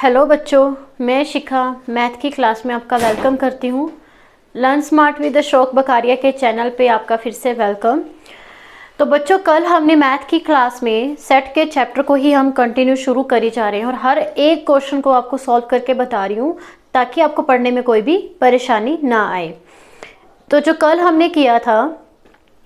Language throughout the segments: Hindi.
हेलो बच्चों, मैं शिखा मैथ की क्लास में आपका वेलकम करती हूँ। लर्न स्मार्ट विद अशोक बकारिया के चैनल पे आपका फिर से वेलकम। तो बच्चों, कल हमने मैथ की क्लास में सेट के चैप्टर को ही हम कंटिन्यू शुरू करी जा रहे हैं और हर एक क्वेश्चन को आपको सॉल्व करके बता रही हूँ ताकि आपको पढ़ने में कोई भी परेशानी ना आए। तो जो कल हमने किया था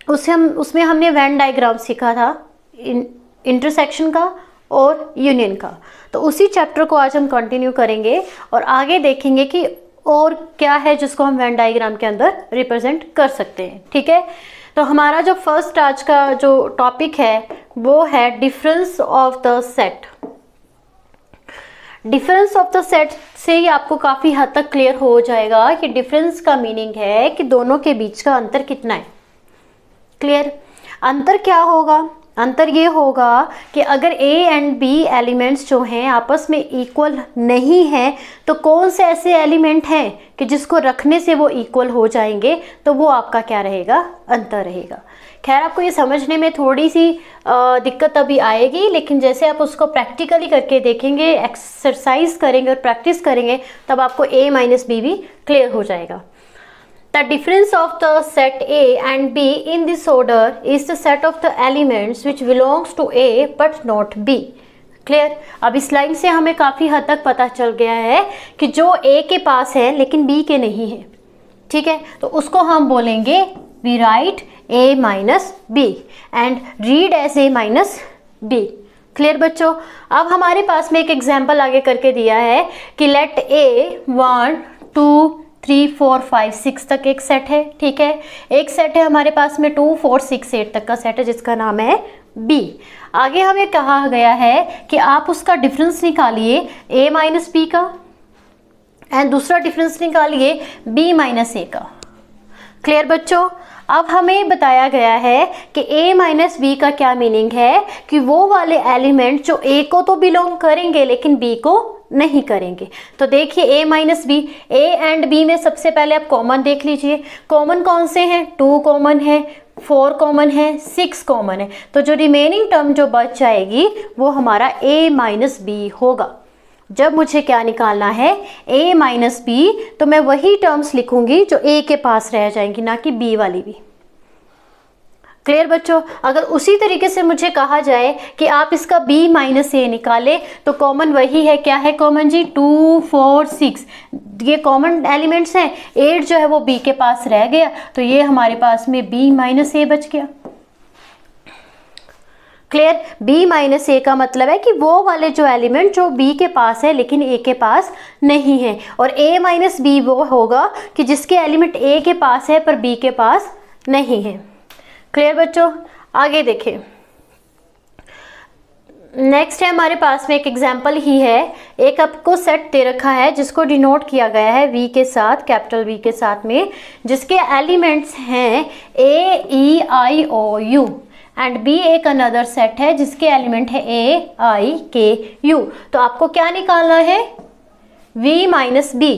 उसमें हमने वेन डायग्राम सीखा था, इंटरसेक्शन का और यूनियन का। तो उसी चैप्टर को आज हम कंटिन्यू करेंगे और आगे देखेंगे कि और क्या है जिसको हम वेन डायग्राम के अंदर रिप्रेजेंट कर सकते हैं। ठीक है, तो हमारा जो फर्स्ट आज का जो टॉपिक है वो है difference of the set. Difference of the set से ही आपको काफ़ी हद तक क्लियर हो जाएगा कि डिफरेंस का मीनिंग है कि दोनों के बीच का अंतर कितना है। क्लियर? अंतर क्या होगा? अंतर ये होगा कि अगर A एंड B एलिमेंट्स जो हैं आपस में इक्वल नहीं हैं तो कौन से ऐसे एलिमेंट हैं कि जिसको रखने से वो इक्वल हो जाएंगे, तो वो आपका क्या रहेगा? अंतर रहेगा। खैर, आपको ये समझने में थोड़ी सी दिक्कत अभी आएगी, लेकिन जैसे आप उसको प्रैक्टिकली करके देखेंगे, एक्सरसाइज करेंगे और प्रैक्टिस करेंगे, तब आपको A माइनस B भी क्लियर हो जाएगा। The difference of the set A and B in this order is the set of the elements which belongs to A but not B. Clear? अब इस लाइन से हमें काफ़ी हद तक पता चल गया है कि जो A के पास है लेकिन B के नहीं है। ठीक है, तो उसको हम बोलेंगे we write A minus B and read as A minus B. Clear बच्चों? अब हमारे पास में एक एग्जाम्पल आगे करके दिया है कि लेट A 1 2 3 4 5 6 तक एक सेट है। ठीक है, एक सेट है हमारे पास में 2 4 6 8 तक का सेट है जिसका नाम है B। आगे हमें कहा गया है कि आप उसका डिफरेंस निकालिए A माइनस B का एंड दूसरा डिफरेंस निकालिए B माइनस A का। क्लियर बच्चों? अब हमें बताया गया है कि A माइनस B का क्या मीनिंग है कि वो वाले एलिमेंट जो A को तो बिलोंग करेंगे लेकिन B को नहीं करेंगे। तो देखिए A minus B, A and B में सबसे पहले आप कॉमन देख लीजिए। कॉमन कौन से हैं? 2 कॉमन है, 4 कॉमन है, 6 कॉमन है। तो जो रिमेनिंग टर्म जो बच जाएगी वो हमारा A माइनस बी होगा। जब मुझे क्या निकालना है? A माइनस बी, तो मैं वही टर्म्स लिखूंगी जो A के पास रह जाएंगी, ना कि B वाली भी। क्लियर बच्चों? अगर उसी तरीके से मुझे कहा जाए कि आप इसका B माइनस A निकाले तो कॉमन वही है। क्या है कॉमन जी? 2 4 6, ये कॉमन एलिमेंट्स हैं। 8 जो है वो B के पास रह गया, तो ये हमारे पास में B माइनस A बच गया। क्लियर? B माइनस A का मतलब है कि वो वाले जो एलिमेंट जो B के पास है लेकिन A के पास नहीं है, और A माइनस B वो होगा कि जिसके एलिमेंट A के पास है पर B के पास नहीं है। क्लियर बच्चों? आगे देखें। नेक्स्ट है हमारे पास में एक एग्जाम्पल ही है। एक आपको सेट दे रखा है जिसको डिनोट किया गया है V के साथ, कैपिटल V के साथ में, जिसके एलिमेंट्स हैं A E I O U and B एक अनदर सेट है जिसके एलिमेंट है A I K U। तो आपको क्या निकालना है? V minus B।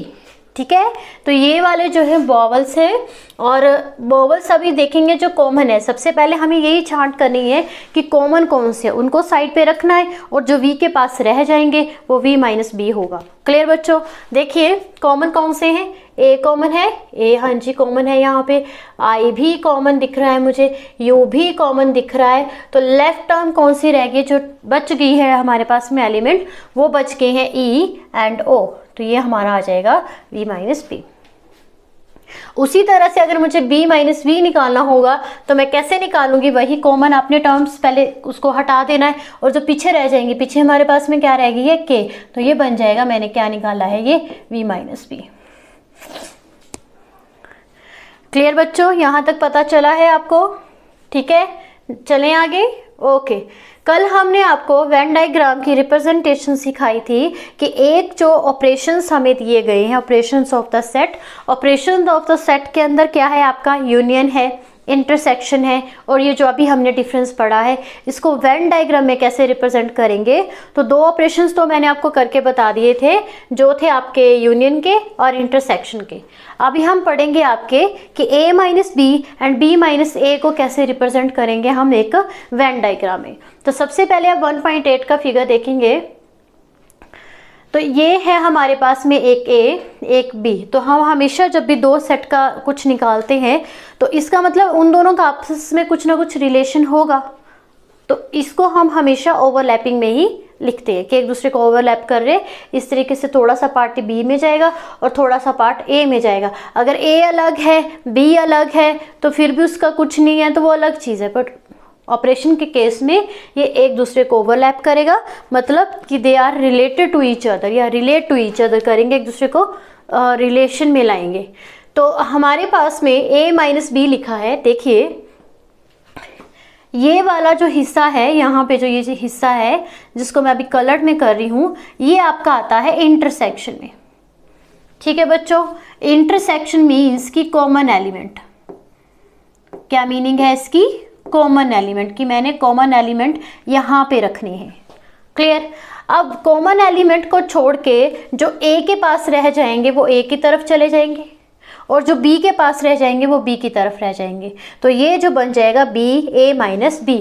ठीक है, तो ये वाले जो है वॉवल्स है और वॉवल्स अभी देखेंगे जो कॉमन है। सबसे पहले हमें यही छांट करनी है कि कॉमन कौन से, उनको साइड पे रखना है और जो V के पास रह जाएंगे वो V माइनस B होगा। क्लियर बच्चों? देखिए कॉमन कौन से हैं? A कॉमन है, A हाँ जी कॉमन है, यहाँ पे I भी कॉमन दिख रहा है मुझे, U भी कॉमन दिख रहा है। तो लेफ्ट टर्म कौन सी रह गई जो बच गई है हमारे पास में एलिमेंट? वो बच गए हैं E एंड O। तो ये हमारा आ जाएगा V माइनस B। उसी तरह से अगर मुझे B माइनस V निकालना होगा तो मैं कैसे निकालूंगी? वही कॉमन अपने टर्म्स पहले उसको हटा देना है और जो पीछे रह जाएंगे, पीछे हमारे पास में क्या रहेगी? ये K। तो ये बन जाएगा, मैंने क्या निकाला है? ये V माइनस B। क्लियर बच्चों? यहाँ तक पता चला है आपको? ठीक है, चलें आगे। ओके, कल हमने आपको वेन डायग्राम की रिप्रेजेंटेशन सिखाई थी कि एक जो ऑपरेशंस हमें दिए गए हैं, operations of the set, operation of the set के अंदर क्या है आपका? यूनियन है, इंटरसेक्शन है, और ये जो अभी हमने डिफरेंस पढ़ा है इसको वेन डायग्राम में कैसे रिप्रेजेंट करेंगे। तो 2 ऑपरेशंस तो मैंने आपको करके बता दिए थे, जो थे आपके यूनियन के और इंटरसेक्शन के। अभी हम पढ़ेंगे आपके कि A minus B and B minus A को कैसे रिप्रेजेंट करेंगे हम एक वेन डायग्राम में। तो सबसे पहले आप 1.8 का फिगर देखेंगे। तो ये है हमारे पास में एक ए एक बी। तो हम हमेशा जब भी दो सेट का कुछ निकालते हैं तो इसका मतलब उन दोनों का आपस में कुछ ना कुछ रिलेशन होगा। तो इसको हम हमेशा ओवरलैपिंग में ही लिखते हैं कि एक दूसरे को ओवरलैप कर रहे, इस तरीके से थोड़ा सा पार्ट बी में जाएगा और थोड़ा सा पार्ट ए में जाएगा। अगर ए अलग है बी अलग है तो फिर भी उसका कुछ नहीं है, तो वो अलग चीज़ है। बट ऑपरेशन के केस में ये एक दूसरे को ओवरलैप करेगा, मतलब कि they are related to each other या रिलेट टू ईच अदर करेंगे, एक दूसरे को रिलेशन में लाएंगे। तो हमारे पास में a माइनस बी लिखा है। देखिए ये वाला जो हिस्सा है यहाँ पे, जो ये जो हिस्सा है जिसको मैं अभी कलर्ड में कर रही हूँ, ये आपका आता है इंटरसेक्शन में। ठीक है बच्चों, इंटरसेक्शन मीन्स की कॉमन एलिमेंट। क्या मीनिंग है इसकी? कॉमन एलिमेंट, कि मैंने कॉमन एलिमेंट यहाँ पे रखने हैं। क्लियर? अब कॉमन एलिमेंट को छोड़ के जो a के पास रह जाएंगे वो a की तरफ चले जाएंगे और जो b के पास रह जाएंगे वो b की तरफ रह जाएंगे। तो ये जो बन जाएगा b a माइनस बी।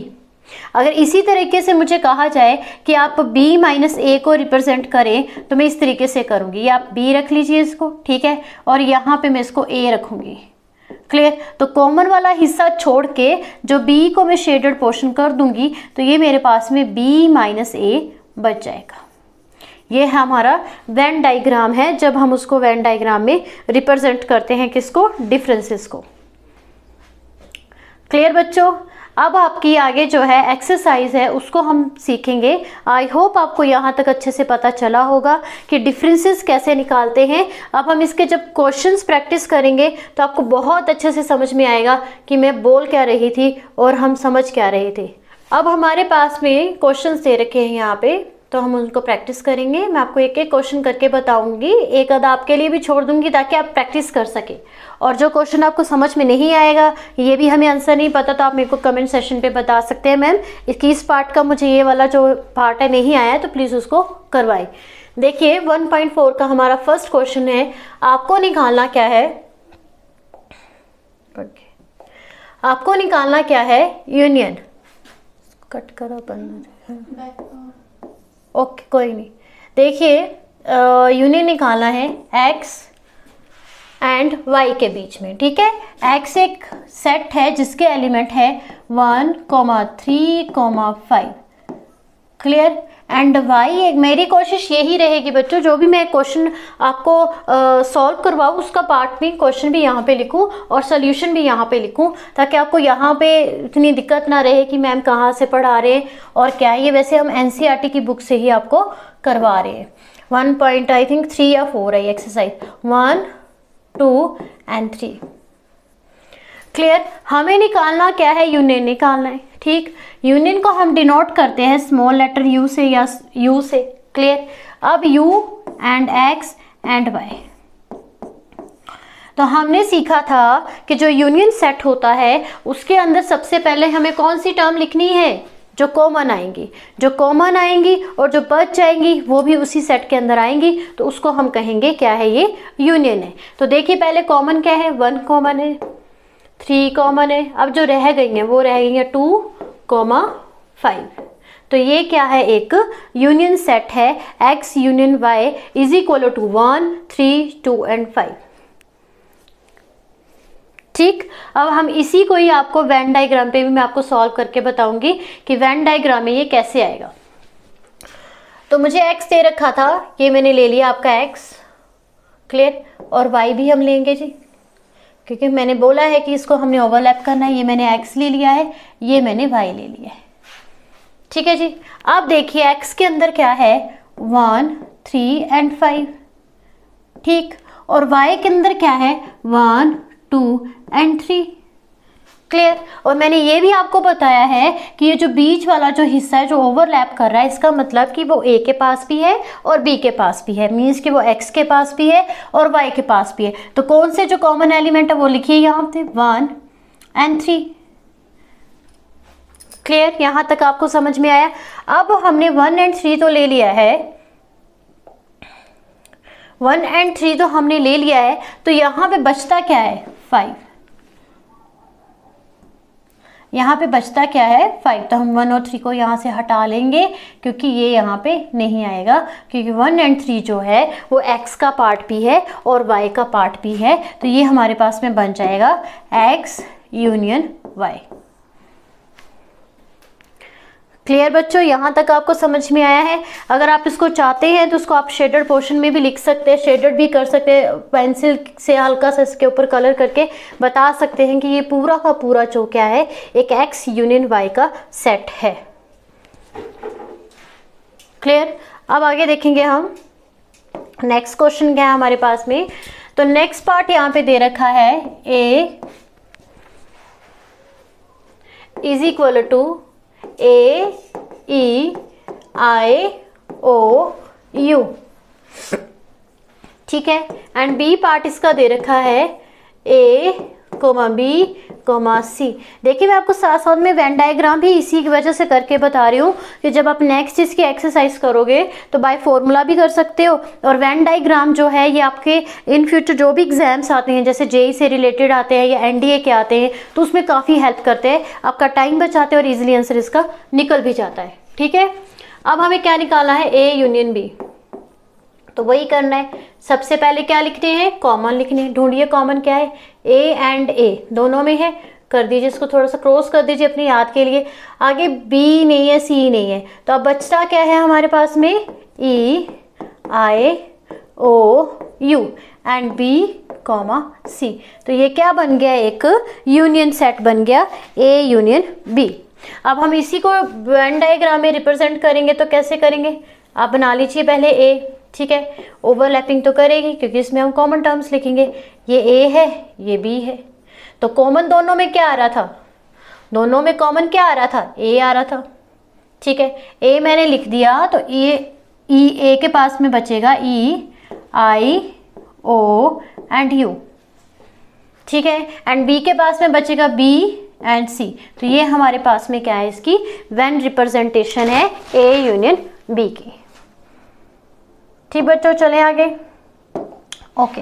अगर इसी तरीके से मुझे कहा जाए कि आप b माइनस ए को रिप्रेजेंट करें तो मैं इस तरीके से करूँगी। ये आप b रख लीजिए इसको, ठीक है, और यहाँ पे मैं इसको a रखूँगी। क्लियर? तो कॉमन वाला हिस्सा छोड़ के जो b को मैं शेडेड पोर्शन कर दूंगी तो ये मेरे पास में b माइनस ए बच जाएगा। ये हमारा वेन डायग्राम है, जब हम उसको वेन डायग्राम में रिप्रेजेंट करते हैं किसको? डिफरेंसेस को। क्लियर बच्चों? अब आपकी आगे जो है एक्सरसाइज है उसको हम सीखेंगे। आई होप आपको यहाँ तक अच्छे से पता चला होगा कि डिफरेंसेस कैसे निकालते हैं। अब हम इसके जब क्वेश्चंस प्रैक्टिस करेंगे तो आपको बहुत अच्छे से समझ में आएगा कि मैं बोल क्या रही थी और हम समझ क्या रहे थे। अब हमारे पास में क्वेश्चंस दे रखे हैं यहाँ पे, तो हम उनको प्रैक्टिस करेंगे। मैं आपको एक एक क्वेश्चन करके बताऊंगी, एक आधा आपके लिए भी छोड़ दूंगी ताकि आप प्रैक्टिस कर सके। और जो क्वेश्चन आपको समझ में नहीं आएगा, ये भी हमें आंसर नहीं पता, तो आप मेरे को कमेंट सेशन पे बता सकते हैं मैम इसकी इस पार्ट का मुझे ये वाला जो पार्ट है नहीं आया है, तो प्लीज़ उसको करवाएं। देखिए 1.4 का हमारा फर्स्ट क्वेश्चन है, आपको निकालना क्या है? आपको निकालना क्या है? यूनियन। कट करो बंद। ओके कोई नहीं। देखिए यूनियन निकालना है x एंड y के बीच में, ठीक है। x एक सेट है जिसके एलिमेंट है 1, 3, 5। क्लियर? एंड y एक, मेरी कोशिश यही रहेगी बच्चों, जो भी मैं क्वेश्चन आपको सॉल्व करवाऊँ उसका पार्ट भी क्वेश्चन भी यहाँ पे लिखूँ और सोल्यूशन भी यहाँ पे लिखूँ, ताकि आपको यहाँ पे इतनी दिक्कत ना रहे कि मैम कहाँ से पढ़ा रहे हैं और क्या है। ये वैसे हम एनसीईआरटी की बुक से ही आपको करवा रहे हैं। 1.3 या 4 है एक्सरसाइज 1, 2 एंड 3। क्लियर? हमें निकालना क्या है? यूनियन निकालना है, ठीक। यूनियन को हम डिनोट करते हैं स्मॉल लेटर यू से या यू से। क्लियर? अब U and X and Y, तो हमने सीखा था कि जो यूनियन सेट होता है उसके अंदर सबसे पहले हमें कौन सी टर्म लिखनी है? जो कॉमन आएंगी। जो कॉमन आएंगी और जो बच जाएंगी वो भी उसी सेट के अंदर आएंगी, तो उसको हम कहेंगे क्या है? ये यूनियन है। तो देखिए पहले कॉमन क्या है? 1 कॉमन है, 3 कॉमन है। अब जो रह गई हैं वो रह गई हैं 2, 5। तो ये क्या है? एक यूनियन सेट है। x union y is equal to 1, 3, 2 and 5। ठीक। अब हम इसी को ही आपको वेन डायग्राम पे भी मैं आपको सॉल्व करके बताऊंगी कि वेन डायग्राम में ये कैसे आएगा। तो मुझे x दे रखा था, ये मैंने ले लिया आपका x। क्लियर? और y भी हम लेंगे जी, क्योंकि मैंने बोला है कि इसको हमने ओवरलैप करना है। ये मैंने x ले लिया है, ये मैंने y ले लिया है। ठीक है जी। अब देखिए x के अंदर क्या है? 1, 3 एंड 5। ठीक। और y के अंदर क्या है? 1, 2 एंड 3। क्लियर? और मैंने ये भी आपको बताया है कि ये जो बीच वाला जो हिस्सा है जो ओवरलैप कर रहा है, इसका मतलब कि वो a के पास भी है और b के पास भी है, मीन्स कि वो x के पास भी है और y के पास भी है। तो कौन से जो कॉमन एलिमेंट है वो लिखिए यहाँ पे 1 एंड 3। क्लियर? यहाँ तक आपको समझ में आया? अब हमने 1 एंड 3 तो ले लिया है, 1 एंड 3 तो हमने ले लिया है, तो यहाँ पे बचता क्या है? 5। यहाँ पे बचता क्या है 5, तो हम 1 और 3 को यहाँ से हटा लेंगे क्योंकि ये यहाँ पे नहीं आएगा, क्योंकि 1 और 3 जो है वो x का पार्ट भी है और y का पार्ट भी है, तो ये हमारे पास में बन जाएगा x यूनियन y। क्लियर बच्चों, यहाँ तक आपको समझ में आया है? अगर आप इसको चाहते हैं तो उसको आप शेडेड पोर्शन में भी लिख सकते हैं, शेडेड भी कर सकते हैं, पेंसिल से हल्का सा इसके ऊपर कलर करके बता सकते हैं कि ये पूरा का पूरा जो क्या है एक x यूनियन y का सेट है। क्लियर? अब आगे देखेंगे हम नेक्स्ट क्वेश्चन क्या है हमारे पास में। तो नेक्स्ट पार्ट यहाँ पे दे रखा है a is equal to A E I O U, ठीक है। एंड बी पार्ट इसका दे रखा है A, B, C। देखिए मैं आपको साथ साथ में वेन डायग्राम भी इसी की वजह से करके बता रही हूँ कि जब आप नेक्स्ट इसकी एक्सरसाइज करोगे तो बाय फॉर्मूला भी कर सकते हो, और वेन डायग्राम जो है ये आपके इन फ्यूचर जो भी एग्जाम्स आते हैं जैसे जेई से रिलेटेड आते हैं या एनडीए के आते हैं तो उसमें काफ़ी हेल्प करते हैं, आपका टाइम बचाते हैं और ईजिली आंसर इसका निकल भी जाता है। ठीक है, अब हमें क्या निकालना है A यूनियन B, तो वही करना है। सबसे पहले क्या लिखते हैं, कॉमन लिखने हैं। ढूंढिए कॉमन क्या है, A एंड A दोनों में है, कर दीजिए इसको थोड़ा सा क्रॉस कर दीजिए अपनी याद के लिए। आगे B नहीं है, C नहीं है, तो अब बचता क्या है हमारे पास में E I O U and B C। तो ये क्या बन गया, एक यूनियन सेट बन गया A यूनियन B। अब हम इसी को वेन डायग्राम में रिप्रेजेंट करेंगे, तो कैसे करेंगे आप बना लीजिए पहले A, ठीक है। ओवरलैपिंग तो करेगी क्योंकि इसमें हम कॉमन टर्म्स लिखेंगे, ये A है ये B है, तो कॉमन दोनों में क्या आ रहा था, दोनों में कॉमन क्या आ रहा था, A आ रहा था, ठीक है। A मैंने लिख दिया तो A के पास में बचेगा E I O and U, ठीक है, एंड B के पास में बचेगा B एंड C। तो ये हमारे पास में क्या है, इसकी वेन रिप्रेजेंटेशन है A यूनियन B की। ठीक बच्चों, चलें आगे। ओके,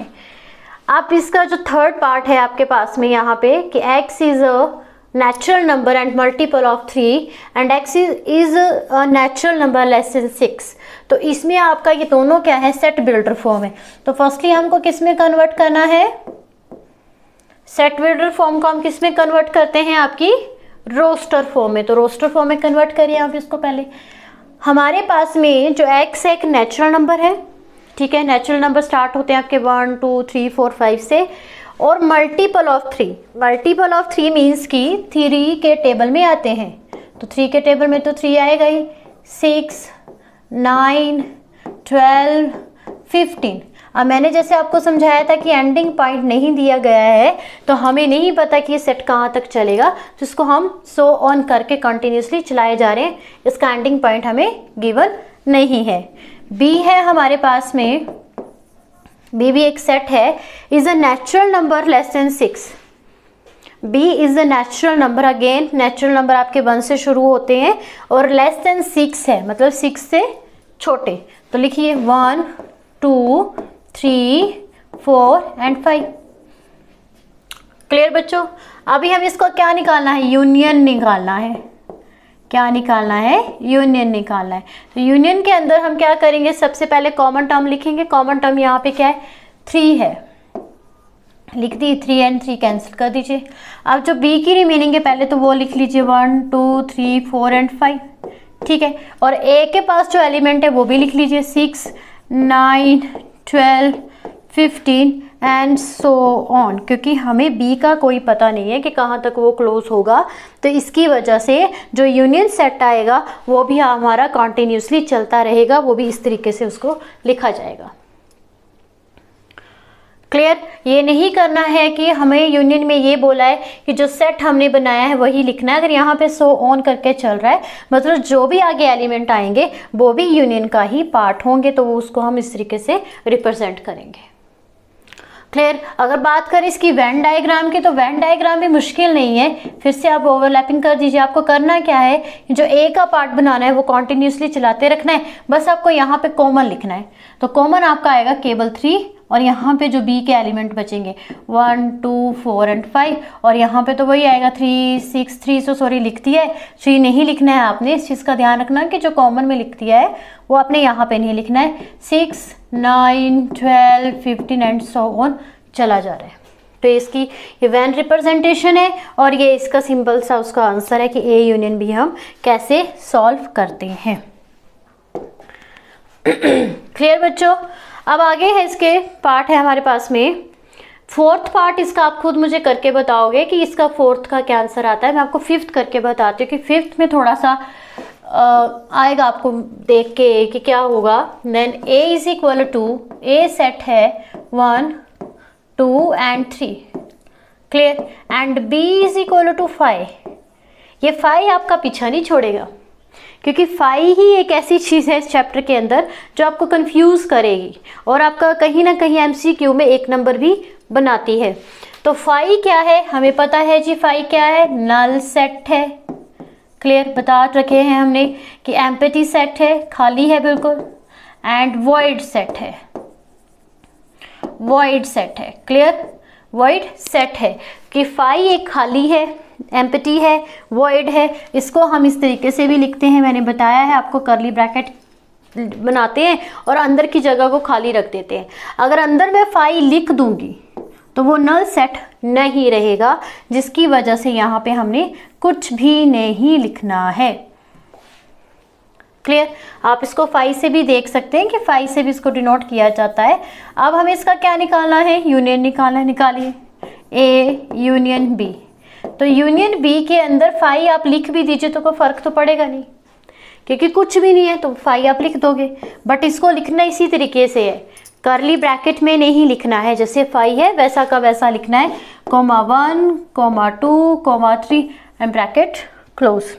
अब इसका जो थर्ड पार्ट है आपके पास में यहाँ पे कि x is a natural number and multiple of 3 and x is a natural number less than 6, तो इसमें आपका ये दोनों क्या है, सेट बिल्डर फॉर्म है। तो फर्स्टली हमको किस में कन्वर्ट करना है, सेट बिल्डर फॉर्म को हम किस में कन्वर्ट करते हैं, आपकी रोस्टर फॉर्म में। तो रोस्टर फॉर्म में कन्वर्ट करिए आप इसको। पहले हमारे पास में जो x एक नेचुरल नंबर है, ठीक है, नेचुरल नंबर स्टार्ट होते हैं आपके 1 2 3 4 5 से, और multiple of 3, multiple of 3 means कि 3 के टेबल में आते हैं, तो 3 के टेबल में तो 3 आएगा ही, 6 9 12 15। अब मैंने जैसे आपको समझाया था कि एंडिंग पॉइंट नहीं दिया गया है तो हमें नहीं पता कि ये सेट कहाँ तक चलेगा, तो इसको हम सो ऑन करके कंटिन्यूसली चलाए जा रहे हैं, इसका एंडिंग पॉइंट हमें गिवन नहीं है। बी है हमारे पास में, बी भी एक सेट है, is a natural number less than 6। B is a natural number, again natural number आपके 1 से शुरू होते हैं और लेस देन 6 है, मतलब 6 से छोटे। तो लिखिए 1 2 3 4 एंड 5। क्लियर बच्चों? अभी हम इसको क्या निकालना है, यूनियन निकालना है। क्या निकालना है, यूनियन निकालना है। तो यूनियन के अंदर हम क्या करेंगे, सबसे पहले कॉमन टर्म लिखेंगे। कॉमन टर्म यहाँ पे क्या है, 3 है, लिख दी, 3 एंड 3 कैंसिल कर दीजिए। अब जो बी की रिमेनिंग है पहले तो वो लिख लीजिए 1 2 3 4 एंड 5, ठीक है। और ए के पास जो एलिमेंट है वो भी लिख लीजिए 6 9 12 15 एंड सो ऑन, क्योंकि हमें बी का कोई पता नहीं है कि कहाँ तक वो क्लोज होगा, तो इसकी वजह से जो यूनियन सेट आएगा वो भी हमारा कॉन्टिन्यूसली चलता रहेगा, वो भी इस तरीके से उसको लिखा जाएगा। क्लियर? ये नहीं करना है कि हमें यूनियन में ये बोला है कि जो सेट हमने बनाया है वही लिखना है। अगर यहाँ पे सो ऑन करके चल रहा है मतलब जो भी आगे एलिमेंट आएंगे वो भी यूनियन का ही पार्ट होंगे, तो उसको हम इस तरीके से रिप्रेजेंट करेंगे। क्लियर? अगर बात करें इसकी वेन डायग्राम की, तो वेन डायग्राम भी मुश्किल नहीं है, फिर से आप ओवरलैपिंग कर दीजिए। आपको करना क्या है, जो ए का पार्ट बनाना है वो कॉन्टिन्यूसली चलाते रखना है, बस आपको यहाँ पे कॉमन लिखना है। तो कॉमन आपका आएगा केवल 3 और यहाँ पे जो बी के एलिमेंट बचेंगे 1 2 4 एंड 5, और यहाँ पे तो वही आएगा 3 6 3, सॉरी लिख दिया है 3 नहीं लिखना है आपने। इस चीज़ का ध्यान रखना कि जो कॉमन में लिख दिया है वो आपने यहाँ पे नहीं लिखना है। 6 9 12 15 एंड सो ऑन चला जा रहा है। तो इसकी ये वैन रिप्रेजेंटेशन है और ये इसका सिंपल सा उसका आंसर है कि ए यूनियन बी हम कैसे सॉल्व करते हैं। क्लियर बच्चों? अब आगे है इसके पार्ट है हमारे पास में फोर्थ पार्ट। इसका आप खुद मुझे करके बताओगे कि इसका फोर्थ का क्या आंसर आता है। मैं आपको फिफ्थ करके बताती हूँ कि फिफ्थ में थोड़ा सा आएगा आपको देख के कि क्या होगा। Then A is equal to, A set है 1 2 and 3, clear, and B is equal to 5। ये 5 आपका पीछा नहीं छोड़ेगा क्योंकि 5 ही एक ऐसी चीज़ है इस चैप्टर के अंदर जो आपको कंफ्यूज करेगी और आपका कहीं ना कहीं एमसीक्यू में 1 नंबर भी बनाती है। तो 5 क्या है हमें पता है जी। 5 क्या है? नल सेट है, क्लियर, बता रखे हैं हमने कि एम्प्टी सेट है, खाली है बिल्कुल, एंड वॉइड सेट है, वॉइड सेट है, क्लियर, वॉइड सेट है कि 5 एक खाली है, एम्प्टी है, वॉइड है। इसको हम इस तरीके से भी लिखते हैं, मैंने बताया है आपको, करली ब्रैकेट बनाते हैं और अंदर की जगह को खाली रख देते हैं। अगर अंदर मैं 5 लिख दूंगी तो वो नल सेट नहीं रहेगा, जिसकी वजह से यहाँ पे हमने कुछ भी नहीं लिखना है। क्लियर? आप इसको 5 से भी देख सकते हैं कि 5 से भी इसको डिनोट किया जाता है। अब हमें इसका क्या निकालना है? यूनियन निकालना है। निकालिए ए यूनियन बी। तो यूनियन बी के अंदर 5 आप लिख भी दीजिए तो कोई फर्क तो पड़ेगा नहीं क्योंकि कुछ भी नहीं है, तो 5 आप लिख दोगे। बट इसको लिखना इसी तरीके से है, करली ब्रैकेट में नहीं लिखना है। जैसे 5 है वैसा का वैसा लिखना है, comma 1 comma 2 comma 3 and bracket close.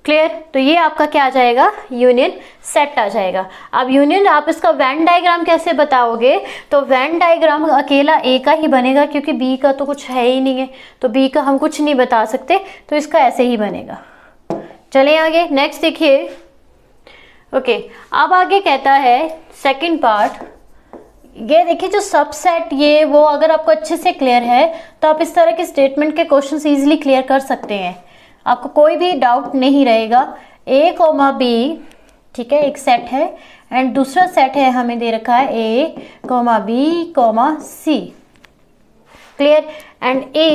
Clear? तो ये आपका क्या आ जाएगा? यूनियन सेट आ जाएगा। अब यूनियन आप इसका वेन डायग्राम कैसे बताओगे? तो वेन डायग्राम अकेला ए का ही बनेगा क्योंकि बी का तो कुछ है ही नहीं है, तो बी का हम कुछ नहीं बता सकते, तो इसका ऐसे ही बनेगा। चलें आगे, नेक्स्ट देखिए। ओके, अब आगे कहता है सेकंड पार्ट, ये देखिए जो सबसेट, ये वो अगर आपको अच्छे से क्लियर है तो आप इस तरह के स्टेटमेंट के क्वेश्चन इजीली क्लियर कर सकते हैं, आपको कोई भी डाउट नहीं रहेगा। ए कोमा बी, ठीक है, एक सेट है, एंड दूसरा सेट है हमें दे रखा है A comma B comma C, clear, and A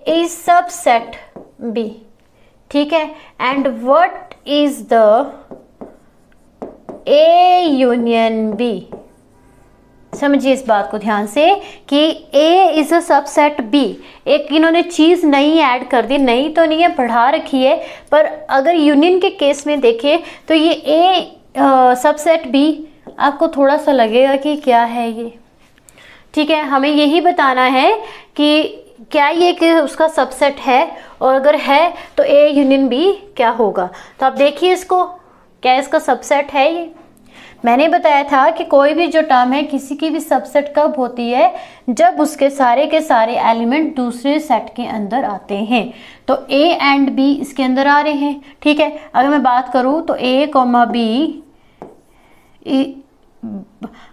is subset B, ठीक है, and what is the A union B. समझिए इस बात को ध्यान से कि A is a subset B। एक इन्होंने चीज़ नई ऐड कर दी, नई तो नहीं है, बढ़ा रखी है, पर अगर यूनियन के केस में देखें तो ये A सबसेट B आपको थोड़ा सा लगेगा कि क्या है ये, ठीक है। हमें यही बताना है कि क्या ये कि उसका सबसेट है, और अगर है तो A यूनियन B क्या होगा। तो आप देखिए इसको, क्या इसका सबसेट है ये। मैंने बताया था कि कोई भी जो टर्म है किसी की भी सबसेट कब होती है? जब उसके सारे के सारे एलिमेंट दूसरे सेट के अंदर आते हैं। तो A एंड B इसके अंदर आ रहे हैं, ठीक है। अगर मैं बात करूं तो A कोमा B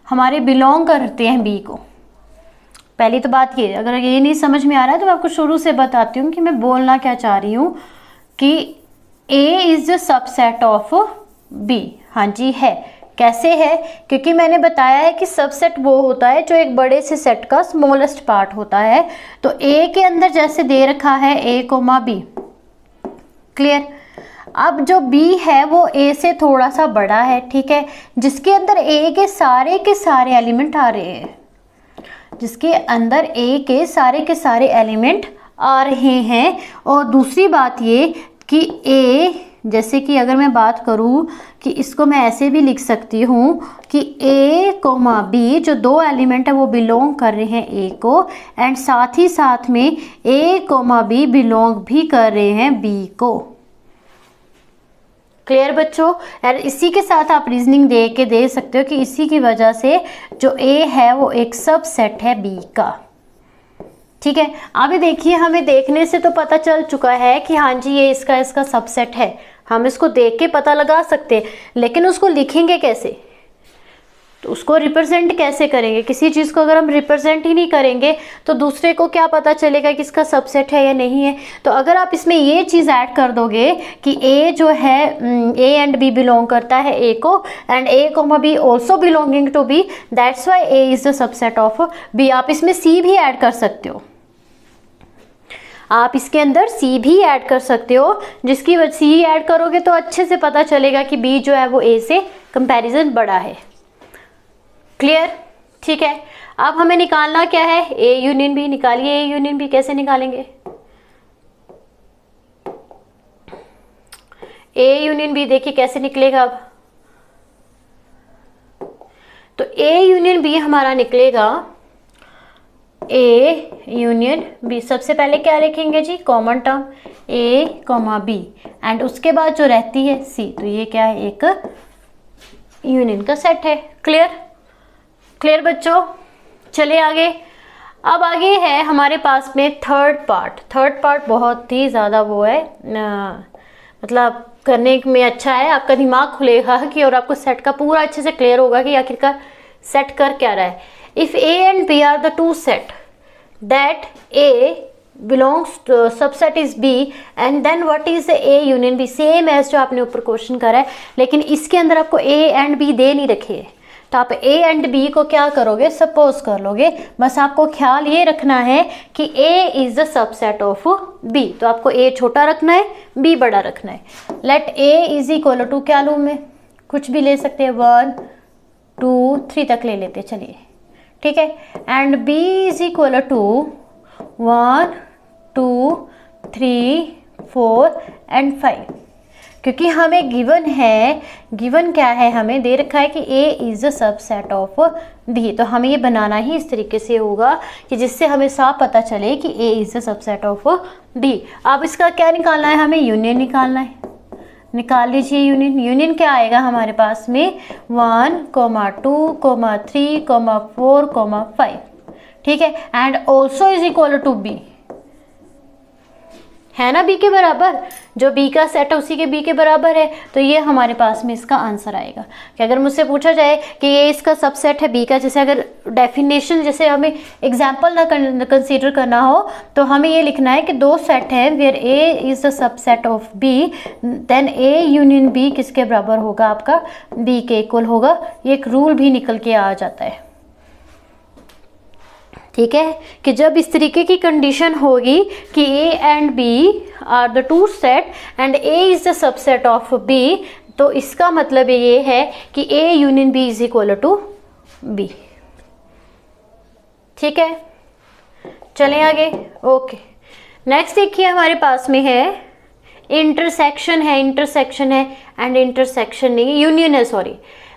हमारे बिलोंग करते हैं B को। पहली तो बात ये, अगर ये नहीं समझ में आ रहा है तो मैं आपको शुरू से बताती हूँ कि मैं बोलना क्या चाह रही हूँ कि A is the subset of B। हाँ जी है। कैसे है? क्योंकि मैंने बताया है कि सबसेट वो होता है जो एक बड़े से सेट का स्मॉलेस्ट पार्ट होता है। तो A के अंदर जैसे दे रखा है A कोमा B, क्लियर। अब जो B है वो A से थोड़ा सा बड़ा है, ठीक है, जिसके अंदर A के सारे एलिमेंट आ रहे हैं, जिसके अंदर A के सारे एलिमेंट आ रहे हैं। और दूसरी बात ये कि A, जैसे कि अगर मैं बात करूं कि इसको मैं ऐसे भी लिख सकती हूं कि A कोमा B जो दो एलिमेंट है वो बिलोंग कर रहे हैं A को, एंड साथ ही साथ में A कोमा B बिलोंग भी कर रहे हैं B को। क्लियर बच्चों? और इसी के साथ आप रीजनिंग दे सकते हो कि इसी की वजह से जो A है वो एक सबसेट है B का, ठीक है। अभी देखिए, हमें देखने से तो पता चल चुका है कि हाँ जी ये इसका सबसेट है, हम इसको देख के पता लगा सकते हैं, लेकिन उसको लिखेंगे कैसे? तो उसको रिप्रेजेंट कैसे करेंगे? किसी चीज़ को अगर हम रिप्रेजेंट ही नहीं करेंगे तो दूसरे को क्या पता चलेगा कि इसका सबसेट है या नहीं है? तो अगर आप इसमें ये चीज़ ऐड कर दोगे कि ए जो है ए एंड बी बिलोंग करता है ए को, and A comma B also belonging to B, that's why A is the subset of B. आप इसमें सी भी ऐड कर सकते हो, आप इसके अंदर सी भी ऐड कर सकते हो, जिसकी वजह सी ऐड करोगे तो अच्छे से पता चलेगा कि बी जो है वो ए से कंपैरिजन बड़ा है। क्लियर? ठीक है। अब हमें निकालना क्या है? A union B. निकालिए ए यूनियन बी। कैसे निकालेंगे? ए यूनियन बी देखिए कैसे निकलेगा। अब तो ए यूनियन बी हमारा निकलेगा ए यूनियन बी। सबसे पहले क्या लिखेंगे जी? Common term A comma B, and उसके बाद जो रहती है सी। तो ये क्या है? एक यूनियन का सेट है। क्लियर? क्लियर बच्चों? चले आगे। अब आगे है हमारे पास में थर्ड पार्ट। थर्ड पार्ट बहुत ही ज़्यादा वो है, मतलब करने में अच्छा है, आपका दिमाग खुलेगा कि और आपको सेट का पूरा अच्छे से क्लियर होगा कि आखिरकार सेट कर क्या रहा है। If A and B are the two set that A belongs to subset is B and then what is A union B, same as जो आपने ऊपर क्वेश्चन करा है, लेकिन इसके अंदर आपको A एंड B दे नहीं रखे है। तो आप A एंड B को क्या करोगे? सपोज कर लोगे। बस आपको ख्याल ये रखना है कि A is the subset of B। तो आपको A छोटा रखना है, B बड़ा रखना है। Let A is equal to, क्या लूँ मैं? कुछ भी ले सकते हैं, 1 2 3 तक ले लेते, चलिए ठीक है। And B is equal to 1 2 3 4 and 5, क्योंकि हमें गिवन है, गिवन क्या है? हमें दे रखा है कि A is the subset of B। तो हमें ये बनाना ही इस तरीके से होगा कि जिससे हमें साफ पता चले कि A is the subset of B। अब इसका क्या निकालना है? हमें यूनियन निकालना है। निकाल लीजिए यूनियन। यूनियन क्या आएगा हमारे पास में? 1 2 3 4 5, ठीक है। And also is equal to B, है ना? बी के बराबर, जो बी का सेट है उसी के बी के बराबर है। तो ये हमारे पास में इसका आंसर आएगा कि अगर मुझसे पूछा जाए कि ये इसका सबसेट है बी का, जैसे अगर डेफिनेशन, जैसे हमें एग्जांपल ना कंसीडर करना हो, तो हमें ये लिखना है कि दो सेट हैं where A is the subset of B, then A union B किसके बराबर होगा? आपका बी के इक्वल होगा। ये एक रूल भी निकल के आ जाता है, ठीक है, कि जब इस तरीके की कंडीशन होगी कि A and B are the two set and A is the subset of B, तो इसका मतलब ये है कि A union B is equal to B। ठीक है, चलें आगे। ओके, नेक्स्ट देखिए हमारे पास में है इंटरसेक्शन है, इंटरसेक्शन है एंड इंटरसेक्शन नहीं, यूनियन है, सॉरी।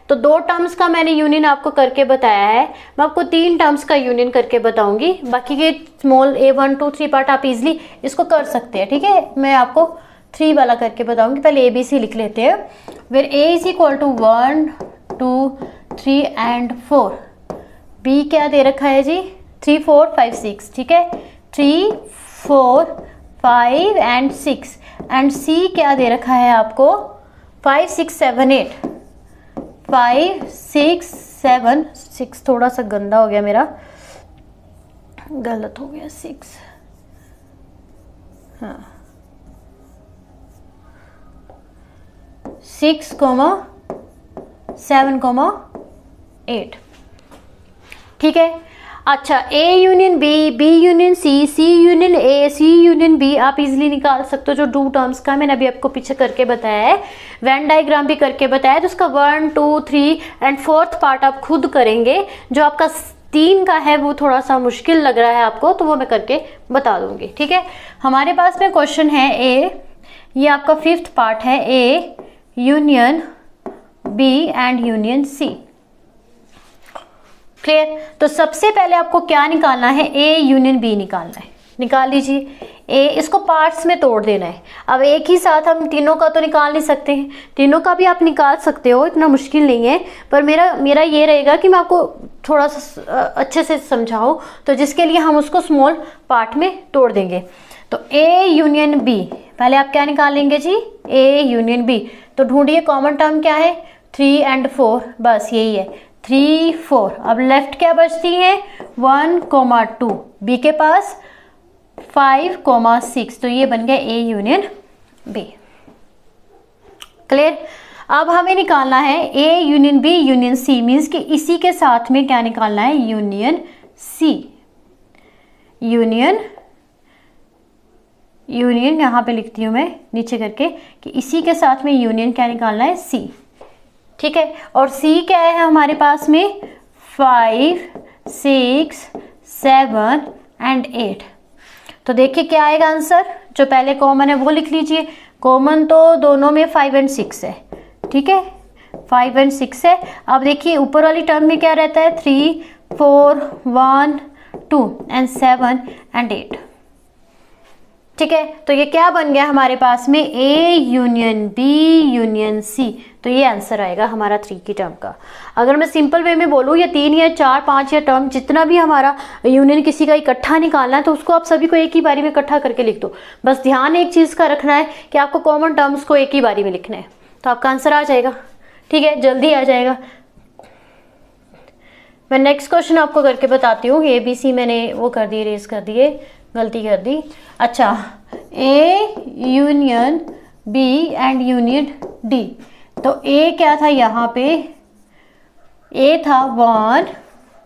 तो दो टर्म्स का मैंने यूनियन आपको करके बताया है, मैं आपको 3 टर्म्स का यूनियन करके बताऊंगी। बाकी के स्मॉल A 1 2 3 पार्ट आप इजीली इसको कर सकते हैं, ठीक है। मैं आपको 3 वाला करके बताऊंगी। पहले ABC लिख लेते हैं। Where A is equal to 1 2 3 and 4। B क्या दे रखा है जी? 3 4 5 6, ठीक है। 3 4 5 एंड 6, एंड C क्या दे रखा है आपको? 5 6 7 8। 5 6 7 6 थोड़ा सा गंदा हो गया, मेरा गलत हो गया, 6, हाँ 6, 7, 8, ठीक है। अच्छा, A union B, B union C, C union A, C union B आप इजीली निकाल सकते हो। जो 2 टर्म्स का मैंने अभी आपको पीछे करके बताया है, वेन डायग्राम भी करके बताया, तो उसका 1 2 3 एंड 4th पार्ट आप खुद करेंगे। जो आपका 3 का है वो थोड़ा सा मुश्किल लग रहा है आपको, तो वो मैं करके बता दूंगी, ठीक है। हमारे पास में क्वेश्चन है A, ये आपका 5th पार्ट है, A union B and union C। Clear? तो सबसे पहले आपको क्या निकालना है? A यूनियन B निकालना है। निकाल लीजिए। A, इसको पार्ट्स में तोड़ देना है। अब एक ही साथ हम तीनों का तो निकाल नहीं सकते हैं, तीनों का भी आप निकाल सकते हो, इतना मुश्किल नहीं है। पर मेरा ये रहेगा कि मैं आपको थोड़ा सा अच्छे से समझाऊं, तो जिसके लिए हम उसको स्मॉल पार्ट में तोड़ देंगे। तो A यूनियन B, पहले आप क्या निकालेंगे जी? A union B। तो ढूंढिए कॉमन टर्म क्या है? 3 एंड 4, बस यही है। 3 4। अब लेफ्ट क्या बचती है 1, 2, बी के पास 5, 6। तो ये बन गया ए यूनियन बी। क्लियर। अब हमें निकालना है A union B union C, means कि इसी के साथ में क्या निकालना है यूनियन सी। यूनियन यहाँ पे लिखती हूँ मैं नीचे करके कि इसी के साथ में यूनियन क्या निकालना है सी। ठीक है। और सी क्या है हमारे पास में 5, 6, 7 एंड 8। तो देखिए क्या आएगा आंसर। जो पहले कॉमन है वो लिख लीजिए। कॉमन तो दोनों में 5 और 6 है। ठीक है, 5 और 6 है। अब देखिए ऊपर वाली टर्म में क्या रहता है 3, 4, 1, 2 एंड 7 एंड 8। ठीक है, तो ये क्या बन गया हमारे पास में A union B union C. तो ये आंसर आएगा हमारा 3 की टर्म का। अगर मैं सिंपल वे में बोलूँ या 3 या 4, 5 या टर्म जितना भी हमारा यूनियन किसी का इकट्ठा निकालना है तो उसको आप सभी को एक ही बारी में इकट्ठा करके लिख दो। बस ध्यान एक चीज़ का रखना है कि आपको कॉमन टर्म्स को एक ही बारी में लिखना है, तो आपका आंसर आ जाएगा। ठीक है, जल्दी आ जाएगा। मैं नेक्स्ट क्वेश्चन आपको करके बताती हूँ। ए बी सी मैंने वो कर दिए, रेस कर दिए, गलती कर दी। अच्छा, A union B and union D. तो ए क्या था यहाँ पे, ए था 1,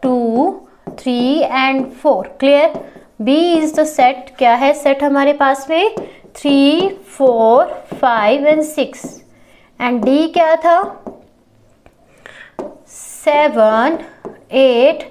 2, 3 and 4। Clear. B is the set, क्या है सेट हमारे पास में 3, 4, 5 एंड 6। एंड डी क्या था 7, 8,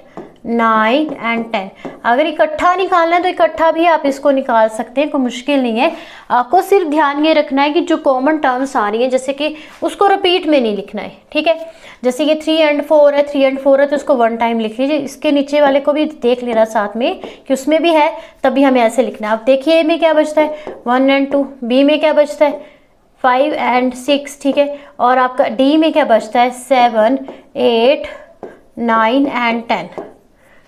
9 एंड 10। अगर इकट्ठा निकालना है तो इकट्ठा भी आप इसको निकाल सकते हैं, कोई मुश्किल नहीं है। आपको सिर्फ ध्यान ये रखना है कि जो कॉमन टर्म्स आ रही हैं जैसे कि उसको रिपीट में नहीं लिखना है। ठीक है, जैसे ये 3 एंड 4 है, 3 एंड 4 है तो उसको 1 टाइम लिख लीजिए। इसके नीचे वाले को भी देख लेना साथ में कि उसमें भी है, तभी हमें ऐसे लिखना है। अब देखिए ए में क्या बचता है 1 एंड 2, बी में क्या बचता है 5 एंड 6। ठीक है, और आपका डी में क्या बचता है 7, 8, 9 एंड 10।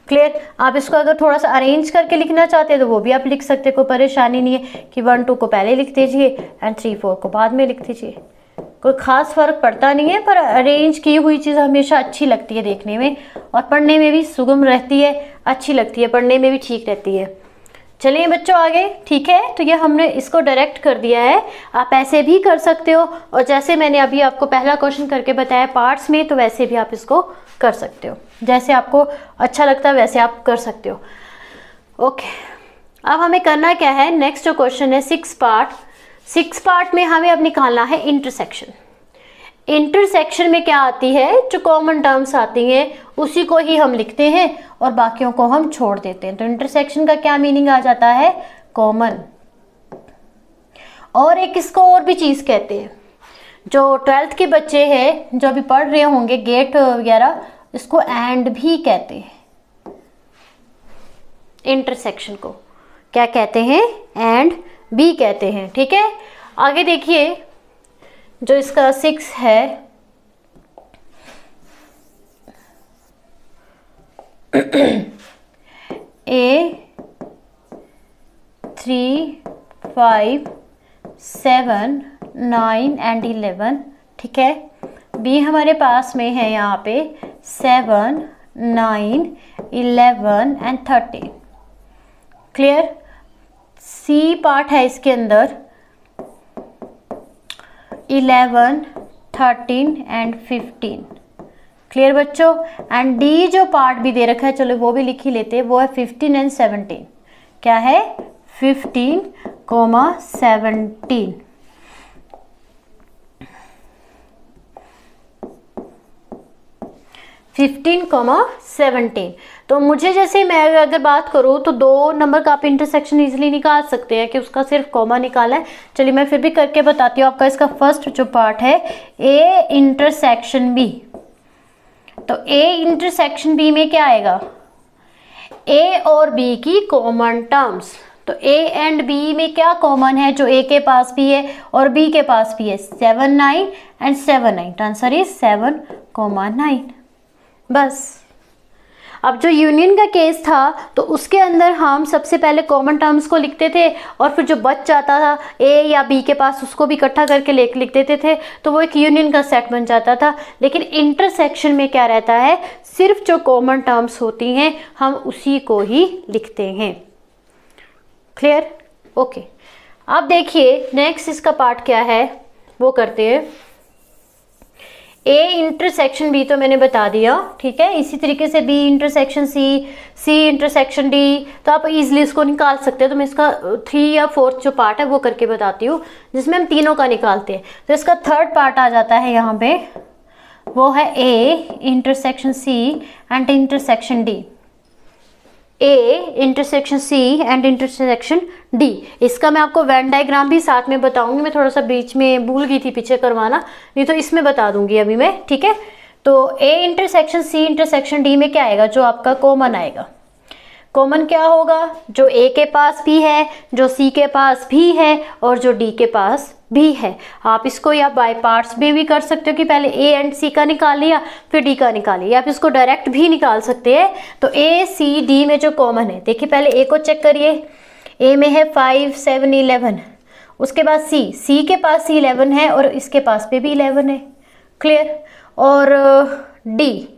क्लियर। आप इसको अगर थोड़ा सा अरेंज करके लिखना चाहते हैं तो वो भी आप लिख सकते हैं, कोई परेशानी नहीं है कि 1, 2 को पहले लिख दीजिए एंड 3, 4 को बाद में लिख दीजिए। कोई खास फर्क पड़ता नहीं है, पर अरेंज की हुई चीज़ हमेशा अच्छी लगती है देखने में, और पढ़ने में भी सुगम रहती है, अच्छी लगती है, पढ़ने में भी ठीक रहती है। चलिए बच्चों आगे। ठीक है, तो ये हमने इसको डायरेक्ट कर दिया है। आप ऐसे भी कर सकते हो, और जैसे मैंने अभी आपको पहला क्वेश्चन करके बताया पार्ट्स में, तो वैसे भी आप इसको कर सकते हो। जैसे आपको अच्छा लगता है वैसे आप कर सकते हो। ओके, अब हमें करना क्या है, नेक्स्ट जो क्वेश्चन है 6 पार्ट। 6 पार्ट में हमें अब निकालना है इंटरसेक्शन। इंटरसेक्शन में क्या आती है, जो कॉमन टर्म्स आती हैं उसी को ही हम लिखते हैं और बाकियों को हम छोड़ देते हैं। तो इंटरसेक्शन का क्या मीनिंग आ जाता है, कॉमन। और एक इसको और भी चीज़ कहते हैं, जो 12th के बच्चे हैं जो अभी पढ़ रहे होंगे गेट वगैरह, इसको एंड भी कहते हैं। इंटरसेक्शन को क्या कहते हैं, एंड भी कहते हैं। ठीक है, आगे देखिए जो इसका 6 है, A 3, 5, 7, 9 एंड 11। ठीक है, बी हमारे पास में है यहाँ पे 7, 9, 11 एंड 13। क्लियर। सी पार्ट है इसके अंदर 11, 13 एंड 15। क्लियर बच्चों। एंड डी जो पार्ट भी दे रखा है, चलो वो भी लिख ही लेते हैं, वो है 15 एंड 17। क्या है 15, 17। फिफ्टीन, 17। तो मुझे जैसे मैं अगर बात करूँ तो 2 नंबर का आप इंटरसेक्शन इजीली निकाल सकते हैं कि उसका सिर्फ कॉमा निकालना है। चलिए मैं फिर भी करके बताती हूँ। आपका इसका फर्स्ट जो पार्ट है ए इंटरसेक्शन बी, तो ए इंटरसेक्शन बी में क्या आएगा, ए और बी की कॉमन टर्म्स। तो ए एंड बी में क्या कॉमन है, जो ए के पास भी है और बी के पास भी है, 7, 9 एंड 7, 9। Answer is 7, 9। बस। अब जो यूनियन का केस था तो उसके अंदर हम सबसे पहले कॉमन टर्म्स को लिखते थे और फिर जो बच जाता था ए या बी के पास उसको भी इकट्ठा करके लिख देते थे, तो वो एक यूनियन का सेट बन जाता था। लेकिन इंटरसेक्शन में क्या रहता है, सिर्फ जो कॉमन टर्म्स होती हैं हम उसी को ही लिखते हैं। क्लियर? ओके। अब देखिए नेक्स्ट इसका पार्ट क्या है वो करते हैं। ए इंटरसेक्शन बी तो मैंने बता दिया, ठीक है। इसी तरीके से B intersection C, C intersection D, तो आप इजीली इसको निकाल सकते हैं। तो मैं इसका 3 या 4 जो पार्ट है वो करके बताती हूँ, जिसमें हम तीनों का निकालते हैं। तो इसका थर्ड पार्ट आ जाता है यहाँ पे, वो है A intersection C and intersection D. A intersection C and intersection D. इसका मैं आपको वेन डायग्राम भी साथ में बताऊंगी, मैं थोड़ा सा बीच में भूल गई थी पीछे करवाना, नहीं तो इसमें बता दूंगी अभी मैं, ठीक है। तो A intersection C intersection D में क्या आएगा, जो आपका कॉमन आएगा। कॉमन क्या होगा, जो ए के पास भी है, जो सी के पास भी है और जो डी के पास भी है। आप इसको या बाय पार्ट्स में भी कर सकते हो कि पहले ए एंड सी का निकाल लिया फिर डी का निकाल लिया, आप इसको डायरेक्ट भी निकाल सकते हैं। तो ए सी डी में जो कॉमन है, देखिए पहले ए को चेक करिए, ए में है 5 7 11, उसके बाद सी के पास 11 है और इसके पास पे भी 11 है। क्लियर? और डी,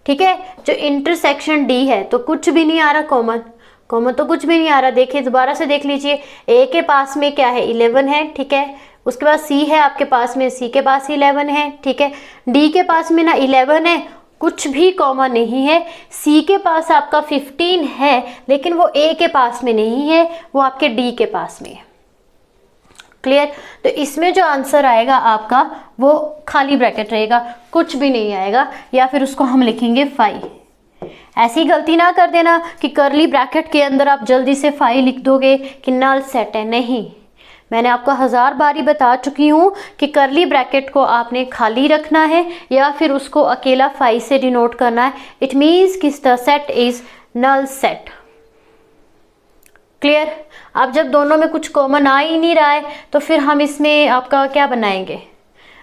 ठीक है, जो इंटरसेक्शन डी है तो कुछ भी नहीं आ रहा कॉमन, कॉमन तो कुछ भी नहीं आ रहा। देखिए दोबारा से देख लीजिए, ए के पास में क्या है 11 है, ठीक है। उसके बाद सी है आपके पास में, सी के पास 11 है, ठीक है। डी के पास में ना 11 है, कुछ भी कॉमन नहीं है। सी के पास आपका 15 है लेकिन वो ए के पास में नहीं है, वो आपके डी के पास में है। क्लियर? तो इसमें जो आंसर आएगा आपका वो खाली ब्रैकेट रहेगा, कुछ भी नहीं आएगा, या फिर उसको हम लिखेंगे 5। ऐसी गलती ना कर देना कि करली ब्रैकेट के अंदर आप जल्दी से 5 लिख दोगे कि नल सेट है, नहीं। मैंने आपको 1000 बारी बता चुकी हूँ कि करली ब्रैकेट को आपने खाली रखना है या फिर उसको अकेला 5 से डिनोट करना है। इट मीन्स कि the set is null set. Clear? अब जब दोनों में कुछ कॉमन आ ही नहीं रहा है तो फिर हम इसमें आपका क्या बनाएंगे,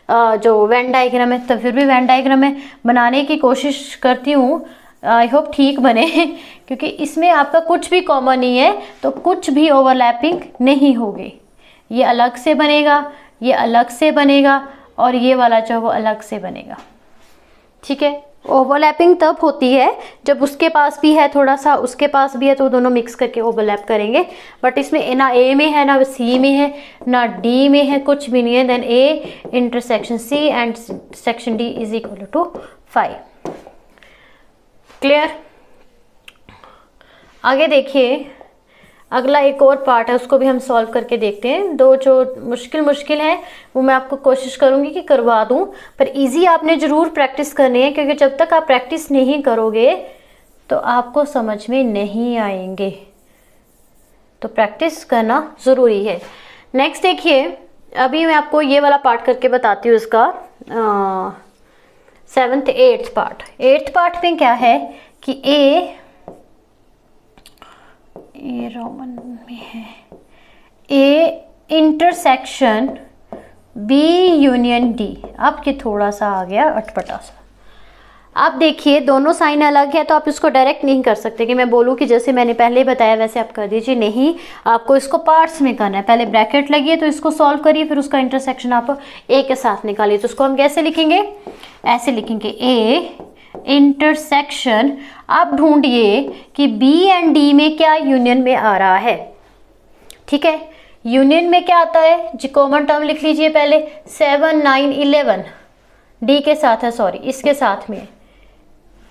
जो वेन डायग्राम है, तो फिर भी वेन डायग्राम में बनाने की कोशिश करती हूँ, आई होप ठीक बने क्योंकि इसमें आपका कुछ भी कॉमन नहीं है तो कुछ भी ओवरलैपिंग नहीं होगी। ये अलग से बनेगा, ये अलग से बनेगा और ये वाला जो वो अलग से बनेगा, ठीक है। ओवरलैपिंग तब होती है जब उसके पास भी है थोड़ा सा, उसके पास भी है, तो दोनों मिक्स करके ओवरलैप करेंगे। बट इसमें ना ए में है, ना सी में है, ना डी में है, कुछ भी नहीं है। Then A intersection C and section D is equal to 5। Clear? आगे देखिए, अगला एक और पार्ट है, उसको भी हम सॉल्व करके देखते हैं। दो जो मुश्किल है वो मैं आपको कोशिश करूंगी कि करवा दूं, पर इजी आपने ज़रूर प्रैक्टिस करनी है, क्योंकि जब तक आप प्रैक्टिस नहीं करोगे तो आपको समझ में नहीं आएंगे। तो प्रैक्टिस करना ज़रूरी है। नेक्स्ट देखिए, अभी मैं आपको ये वाला पार्ट करके बताती हूँ, इसका 7th 8th part. 8th part में क्या है कि ए रोमन में है, A intersection B union D. अब कि थोड़ा सा आ गया अटपटा सा। आप देखिए दोनों साइन अलग है तो आप इसको डायरेक्ट नहीं कर सकते कि मैं बोलूँ कि जैसे मैंने पहले बताया वैसे आप कर दीजिए, नहीं, आपको इसको पार्ट्स में करना है। पहले ब्रैकेट लगिए तो इसको सॉल्व करिए, फिर उसका इंटरसेक्शन आप ए के साथ निकालिए। तो उसको हम कैसे लिखेंगे, ऐसे लिखेंगे, ए इंटरसेक्शन। आप ढूंढिए कि बी एंड डी में क्या यूनियन में आ रहा है, ठीक है। यूनियन में क्या आता है जी, कॉमन टर्म लिख लीजिए पहले, 7 9 11 डी के साथ है, सॉरी इसके साथ में,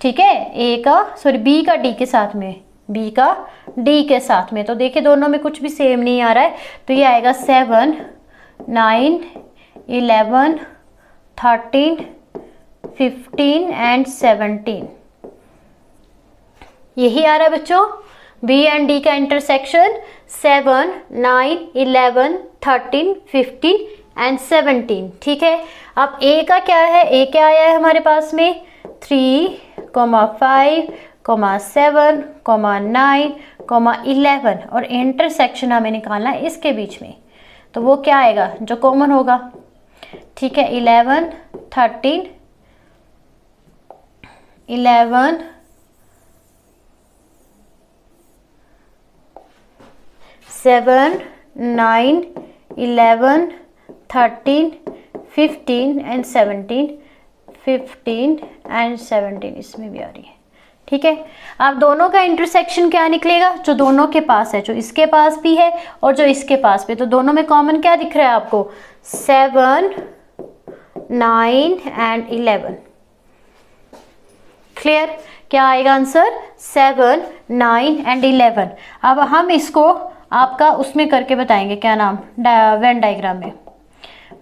ठीक है, ए का सॉरी बी का डी के साथ में, बी का डी के साथ में। तो देखिए दोनों में कुछ भी सेम नहीं आ रहा है, तो ये आएगा 7 9 11 13 15 एंड 17। यही आ रहा है बच्चों, बी एंड डी का इंटरसेक्शन 7 9 11 13 15 एंड 17, ठीक है। अब ए का क्या है, ए क्या आया है हमारे पास में, 3 5 7 9 11 और इंटरसेक्शन हमें निकालना है इसके बीच में। तो वो क्या आएगा जो कॉमन होगा, ठीक है, 11 13 11 7, 9, 11, 13, 15 एंड 17, 15 एंड 17 इसमें भी आ रही है। ठीक है, अब दोनों का इंटरसेक्शन क्या निकलेगा, जो दोनों के पास है, जो इसके पास भी है और जो इसके पास भी, तो दोनों में कॉमन क्या दिख रहा है आपको, 7, 9 एंड 11। क्लियर, क्या आएगा आंसर, 7, 9 एंड 11। अब हम इसको आपका उसमें करके बताएंगे, क्या नाम, वेन डायग्राम में,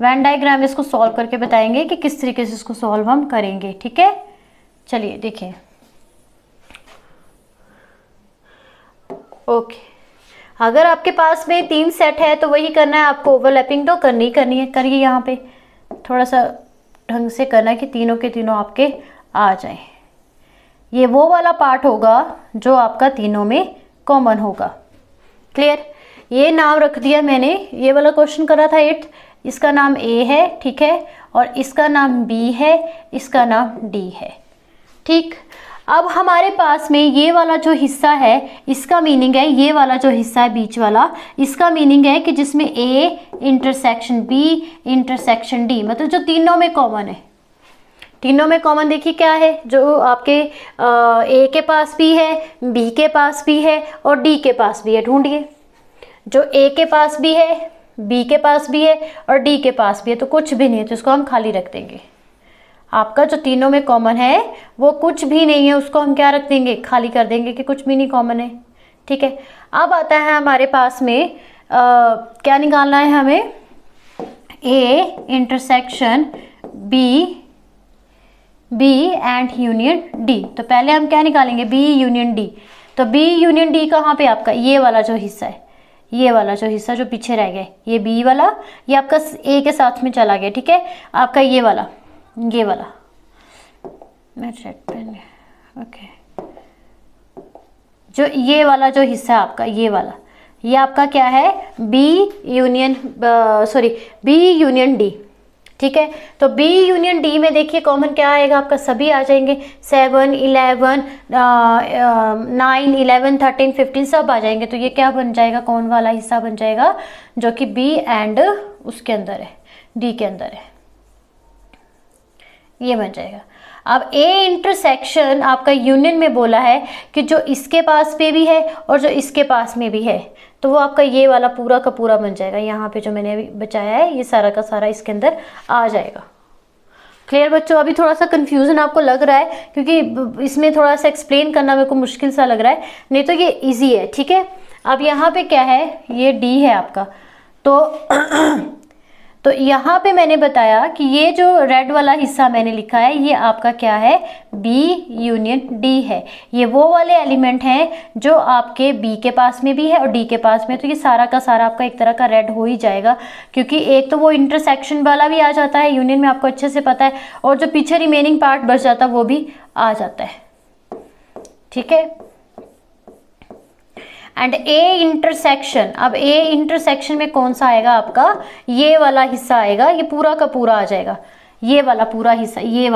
वेन डायग्राम में इसको सॉल्व करके बताएंगे कि किस तरीके से इसको सॉल्व हम करेंगे। ठीक है, चलिए देखिए। ओके, अगर आपके पास में 3 सेट है तो वही करना है आपको, ओवरलैपिंग तो करनी है, करिए यहाँ पे थोड़ा सा ढंग से करना है कि तीनों के तीनों आपके आ जाए। ये वो वाला पार्ट होगा जो आपका तीनों में कॉमन होगा। क्लियर, ये नाम रख दिया मैंने, ये वाला क्वेश्चन करा था 8th, इसका नाम A है, ठीक है, और इसका नाम B है, इसका नाम D है। ठीक, अब हमारे पास में ये वाला जो हिस्सा है इसका मीनिंग है, ये वाला जो हिस्सा है बीच वाला, इसका मीनिंग है कि जिसमें A intersection B intersection D, मतलब जो तीनों में कॉमन है। तीनों में कॉमन देखिए क्या है, जो आपके A के पास भी है, B के पास भी है और D के पास भी है। ढूंढिए, जो A के पास भी है, B के पास भी है और D के पास भी है, तो कुछ भी नहीं है, तो इसको हम खाली रख देंगे। आपका जो तीनों में कॉमन है वो कुछ भी नहीं है, उसको हम क्या रख देंगे, खाली कर देंगे कि कुछ भी नहीं कॉमन है। ठीक है, अब आता है हमारे पास में क्या निकालना है हमें, A intersection B and union D। तो पहले हम क्या निकालेंगे, B यूनियन D। तो B यूनियन D कहाँ पे, आपका ये वाला जो हिस्सा है, ये वाला जो हिस्सा जो पीछे रह गया, ये B वाला, ये आपका A के साथ में चला गया। ठीक है, आपका ये वाला मैं रेड पेन, ओके, जो ये वाला जो हिस्सा है आपका, ये वाला, ये आपका क्या है, B यूनियन D। ठीक है, तो B यूनियन D में देखिए कॉमन क्या आएगा आपका, सभी आ जाएंगे, 7, 11, 9, 11, 13, 15 सब आ जाएंगे। तो ये क्या बन जाएगा, कौन वाला हिस्सा बन जाएगा, जो कि B एंड उसके अंदर है, D के अंदर है, ये बन जाएगा। अब A इंटरसेक्शन आपका यूनियन में बोला है कि जो इसके पास पे भी है और जो इसके पास में भी है, तो वो आपका ये वाला पूरा का पूरा बन जाएगा। यहाँ पे जो मैंने अभी बचाया है ये सारा का सारा इसके अंदर आ जाएगा। क्लियर बच्चों, अभी थोड़ा सा कंफ्यूजन आपको लग रहा है क्योंकि इसमें थोड़ा सा एक्सप्लेन करना मेरे को मुश्किल सा लग रहा है, नहीं तो ये इजी है। ठीक है, अब यहाँ पे क्या है, ये D है आपका, तो यहाँ पे मैंने बताया कि ये जो रेड वाला हिस्सा मैंने लिखा है ये आपका क्या है, B यूनियन D है। ये वो वाले एलिमेंट हैं जो आपके B के पास में भी है और D के पास में, तो ये सारा का सारा आपका एक तरह का रेड हो ही जाएगा, क्योंकि एक तो वो इंटरसेक्शन वाला भी आ जाता है यूनियन में, आपको अच्छे से पता है, और जो पीछे रिमेनिंग पार्ट बच जाता है वो भी आ जाता है। ठीक है, एंड A इंटरसेक्शन, अब A इंटरसेक्शन में कौन सा आएगा आपका, ये वाला हिस्सा आएगा, ये पूरा का पूरा आ जाएगा, ये वाला पूरा हिस्सा, ये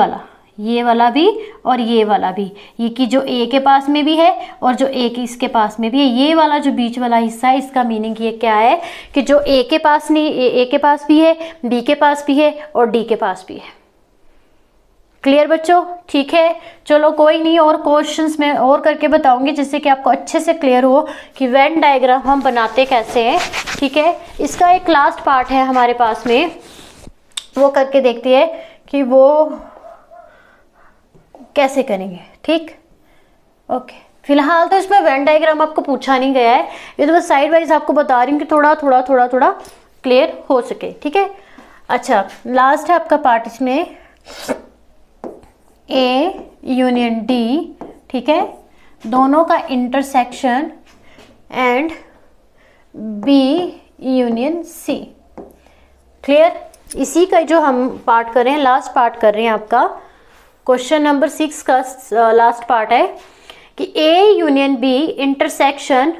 वाला भी और ये वाला भी, ये कि जो A के पास में भी है और जो A के इसके पास में भी है, ये वाला जो बीच वाला हिस्सा है, इसका मीनिंग ये क्या है कि जो A के पास नहीं, A के पास भी है, B के पास भी है और D के पास भी है। क्लियर बच्चों, ठीक है, चलो कोई नहीं, और क्वेश्चंस में और करके बताऊंगी जिससे कि आपको अच्छे से क्लियर हो कि वेन डायग्राम हम बनाते कैसे हैं। ठीक है, इसका एक लास्ट पार्ट है हमारे पास में, वो करके देखते हैं कि वो कैसे करेंगे। ठीक, ओके, फिलहाल तो इसमें वेन डायग्राम आपको पूछा नहीं गया है, ये तो बस साइड वाइज आपको बता रही हूँ कि थोड़ा थोड़ा क्लियर हो सके। ठीक है, अच्छा, लास्ट है आपका पार्ट इसमें, A यूनियन D। ठीक है, दोनों का intersection and B union C। Clear, इसी का जो हम पार्ट कर रहे हैं, लास्ट पार्ट कर रहे हैं, आपका क्वेश्चन नंबर 6 का लास्ट पार्ट है कि A union B intersection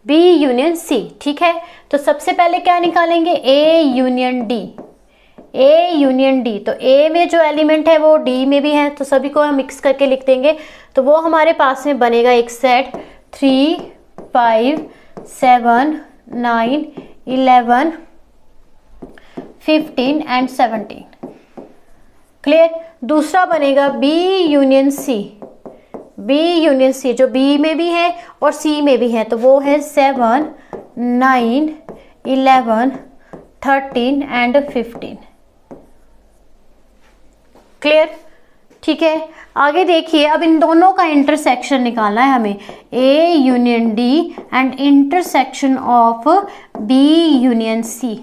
B union C। ठीक है, तो सबसे पहले क्या निकालेंगे, A union D, A union D। तो A में जो एलिमेंट है वो D में भी है, तो सभी को हम मिक्स करके लिख देंगे, तो वो हमारे पास में बनेगा एक सेट 3, 5, 7, 9, 11, 15 एंड 17। क्लियर। दूसरा बनेगा B union C। B union C जो B में भी है और C में भी है, तो वो है 7, 9, 11, 13 एंड 15। क्लियर। ठीक है, आगे देखिए, अब इन दोनों का इंटरसेक्शन निकालना है हमें, A union D and intersection of B union C।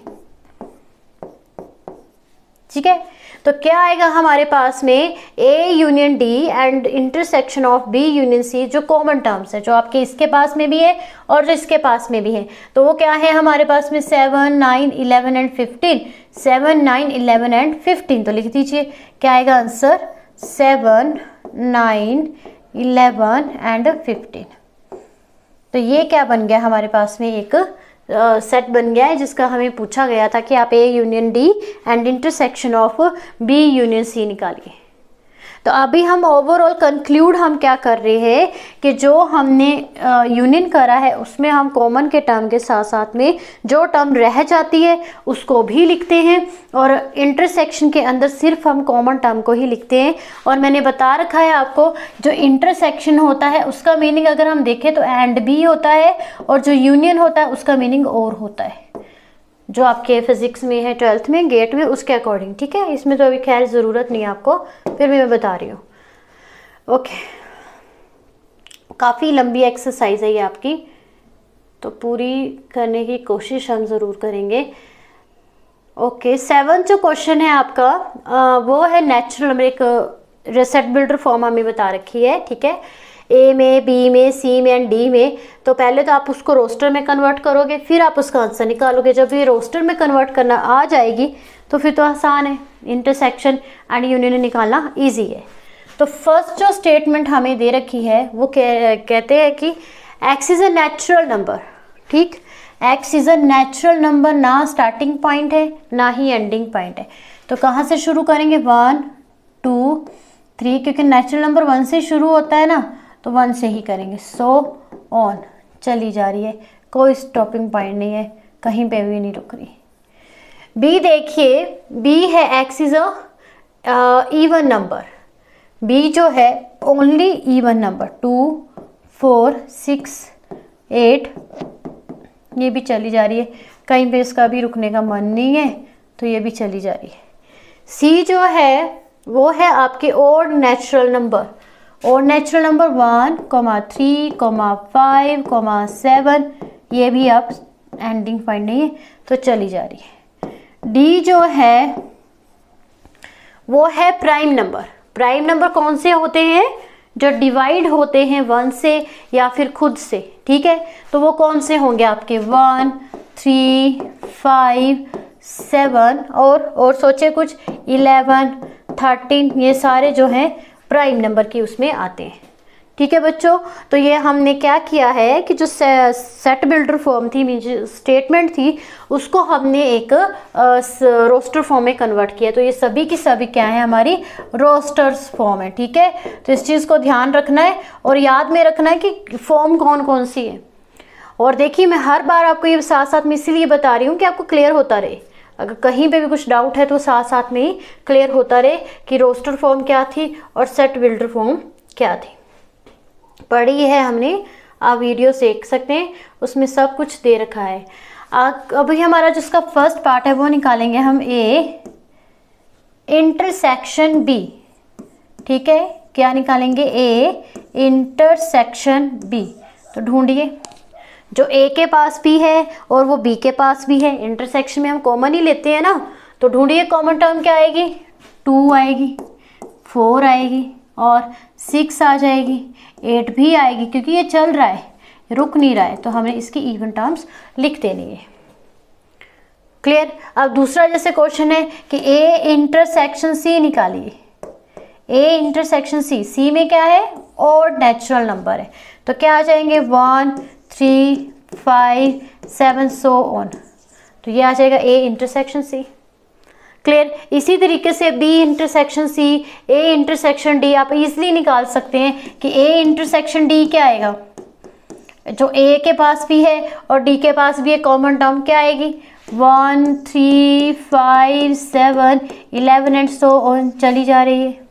ठीक है, तो क्या आएगा हमारे पास में A union D and intersection of B union C, जो कॉमन टर्म्स है, जो आपके इसके पास में भी है और जो इसके पास में भी है, तो वो क्या है हमारे पास में 7, 9, 11 एंड 15। 7, 9, 11 एंड 15, तो लिख दीजिए क्या आएगा आंसर, 7, 9, 11 एंड 15। तो ये क्या बन गया हमारे पास में, एक सेट बन गया है जिसका हमें पूछा गया था कि आप A union D and intersection of B union C निकालिए। तो अभी हम ओवरऑल कंक्लूड हम क्या कर रहे हैं कि जो हमने यूनियन करा है उसमें हम कॉमन के टर्म के साथ साथ में जो टर्म रह जाती है उसको भी लिखते हैं, और इंटरसेक्शन के अंदर सिर्फ हम कॉमन टर्म को ही लिखते हैं। और मैंने बता रखा है आपको, जो इंटरसेक्शन होता है उसका मीनिंग अगर हम देखें तो एंड भी होता है, और जो यूनियन होता है उसका मीनिंग और होता है, जो आपके फिजिक्स में है 12th में गेट में, उसके अकॉर्डिंग। ठीक है, इसमें तो अभी खैर ज़रूरत नहीं है आपको, फिर भी मैं बता रही हूँ। ओके, काफ़ी लंबी एक्सरसाइज है ये आपकी, तो पूरी करने की कोशिश हम ज़रूर करेंगे। ओके, 7th जो क्वेश्चन है आपका वो है नेचुरल नंबर, एक सेट बिल्डर फॉर्म हमें बता रखी है। ठीक है, A में, B में, C में एंड D में। तो पहले तो आप उसको रोस्टर में कन्वर्ट करोगे, फिर आप उसका आंसर निकालोगे। जब ये रोस्टर में कन्वर्ट करना आ जाएगी तो फिर तो आसान है, इंटरसेक्शन एंड यूनियन निकालना इजी है। तो फर्स्ट जो स्टेटमेंट हमें दे रखी है वो कहते हैं कि x is a natural number. ठीक, x is a natural number, ना स्टार्टिंग पॉइंट है ना ही एंडिंग पॉइंट है। तो कहाँ से शुरू करेंगे, 1, 2, 3, क्योंकि नेचुरल नंबर 1 से शुरू होता है ना, तो 1 से ही करेंगे। सो ऑन चली जा रही है, कोई स्टॉपिंग पॉइंट नहीं है, कहीं पे भी नहीं रुक रही। B देखिए, B है x is a even number. B जो है ओनली इवन नंबर, 2, 4, 6, 8, ये भी चली जा रही है, कहीं पे इसका भी रुकने का मन नहीं है, तो ये भी चली जा रही है। C जो है वो है आपके ओड नेचुरल नंबर, और नेचुरल नंबर 1, 3, 5, 7, ये भी आप एंडिंग पॉइंट नहीं है, तो चली जा रही है। डी जो है वो है प्राइम नंबर। प्राइम नंबर कौन से होते हैं, जो डिवाइड होते हैं 1 से या फिर खुद से। ठीक है, तो वो कौन से होंगे आपके, 1, 3, 5, 7 और सोचे कुछ 11, 13, ये सारे जो हैं प्राइम नंबर की उसमें आते हैं। ठीक है बच्चों, तो ये हमने क्या किया है कि जो सेट बिल्डर फॉर्म थी, मीन स्टेटमेंट थी, उसको हमने एक रोस्टर फॉर्म में कन्वर्ट किया। तो ये सभी की सभी क्या है, हमारी रोस्टर्स फॉर्म है। ठीक है, तो इस चीज़ को ध्यान रखना है और याद में रखना है कि फॉर्म कौन कौन सी है। और देखिए, मैं हर बार आपको ये साथ साथ में इसीलिए बता रही हूँ कि आपको क्लियर होता रहे। अगर कहीं पे भी कुछ डाउट है तो साथ साथ में ही क्लियर होता रहे कि रोस्टर फॉर्म क्या थी और सेट बिल्डर फॉर्म क्या थी। पढ़ी है हमने, आप वीडियो देख सकते हैं, उसमें सब कुछ दे रखा है। अभी हमारा जिसका फर्स्ट पार्ट है वो निकालेंगे हम ए इंटरसेक्शन बी। ठीक है, क्या निकालेंगे, ए इंटरसेक्शन बी। तो ढूंढिए, जो ए के पास भी है और वो बी के पास भी है, इंटरसेक्शन में हम कॉमन ही लेते हैं ना, तो ढूंढिए कॉमन टर्म क्या आएगी, 2 आएगी, 4 आएगी और 6 आ जाएगी, 8 भी आएगी, क्योंकि ये चल रहा है, रुक नहीं रहा है, तो हमें इसकी इवन टर्म्स लिख देनी है। क्लियर। अब दूसरा जैसे क्वेश्चन है कि ए इंटरसेक्शन सी निकालिए। ए इंटरसेक्शन सी, सी में क्या है, ऑड नेचुरल नंबर है, तो क्या आ जाएंगे, 1, 3, 5, 7 सो ऑन, तो ये आ जाएगा ए इंटरसेक्शन सी। क्लियर। इसी तरीके से B intersection C, A intersection D आप इजीली निकाल सकते हैं कि ए इंटरसेक्शन डी क्या आएगा, जो ए के पास भी है और डी के पास भी है, कॉमन टर्म क्या आएगी, 1 3 5 7 11 एंड सो ऑन चली जा रही है।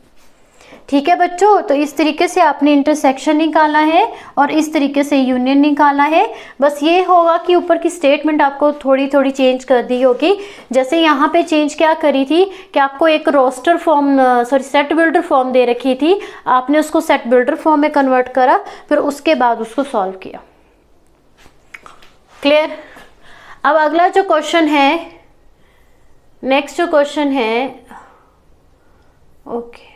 ठीक है बच्चों, तो इस तरीके से आपने इंटरसेक्शन निकालना है और इस तरीके से यूनियन निकालना है। बस ये होगा कि ऊपर की स्टेटमेंट आपको थोड़ी थोड़ी चेंज कर दी होगी। जैसे यहाँ पे चेंज क्या करी थी कि आपको एक roster form set builder form दे रखी थी, आपने उसको सेट बिल्डर फॉर्म में कन्वर्ट करा, फिर उसके बाद उसको सॉल्व किया। क्लियर। अब अगला जो क्वेश्चन है, नेक्स्ट जो क्वेश्चन है, ओके,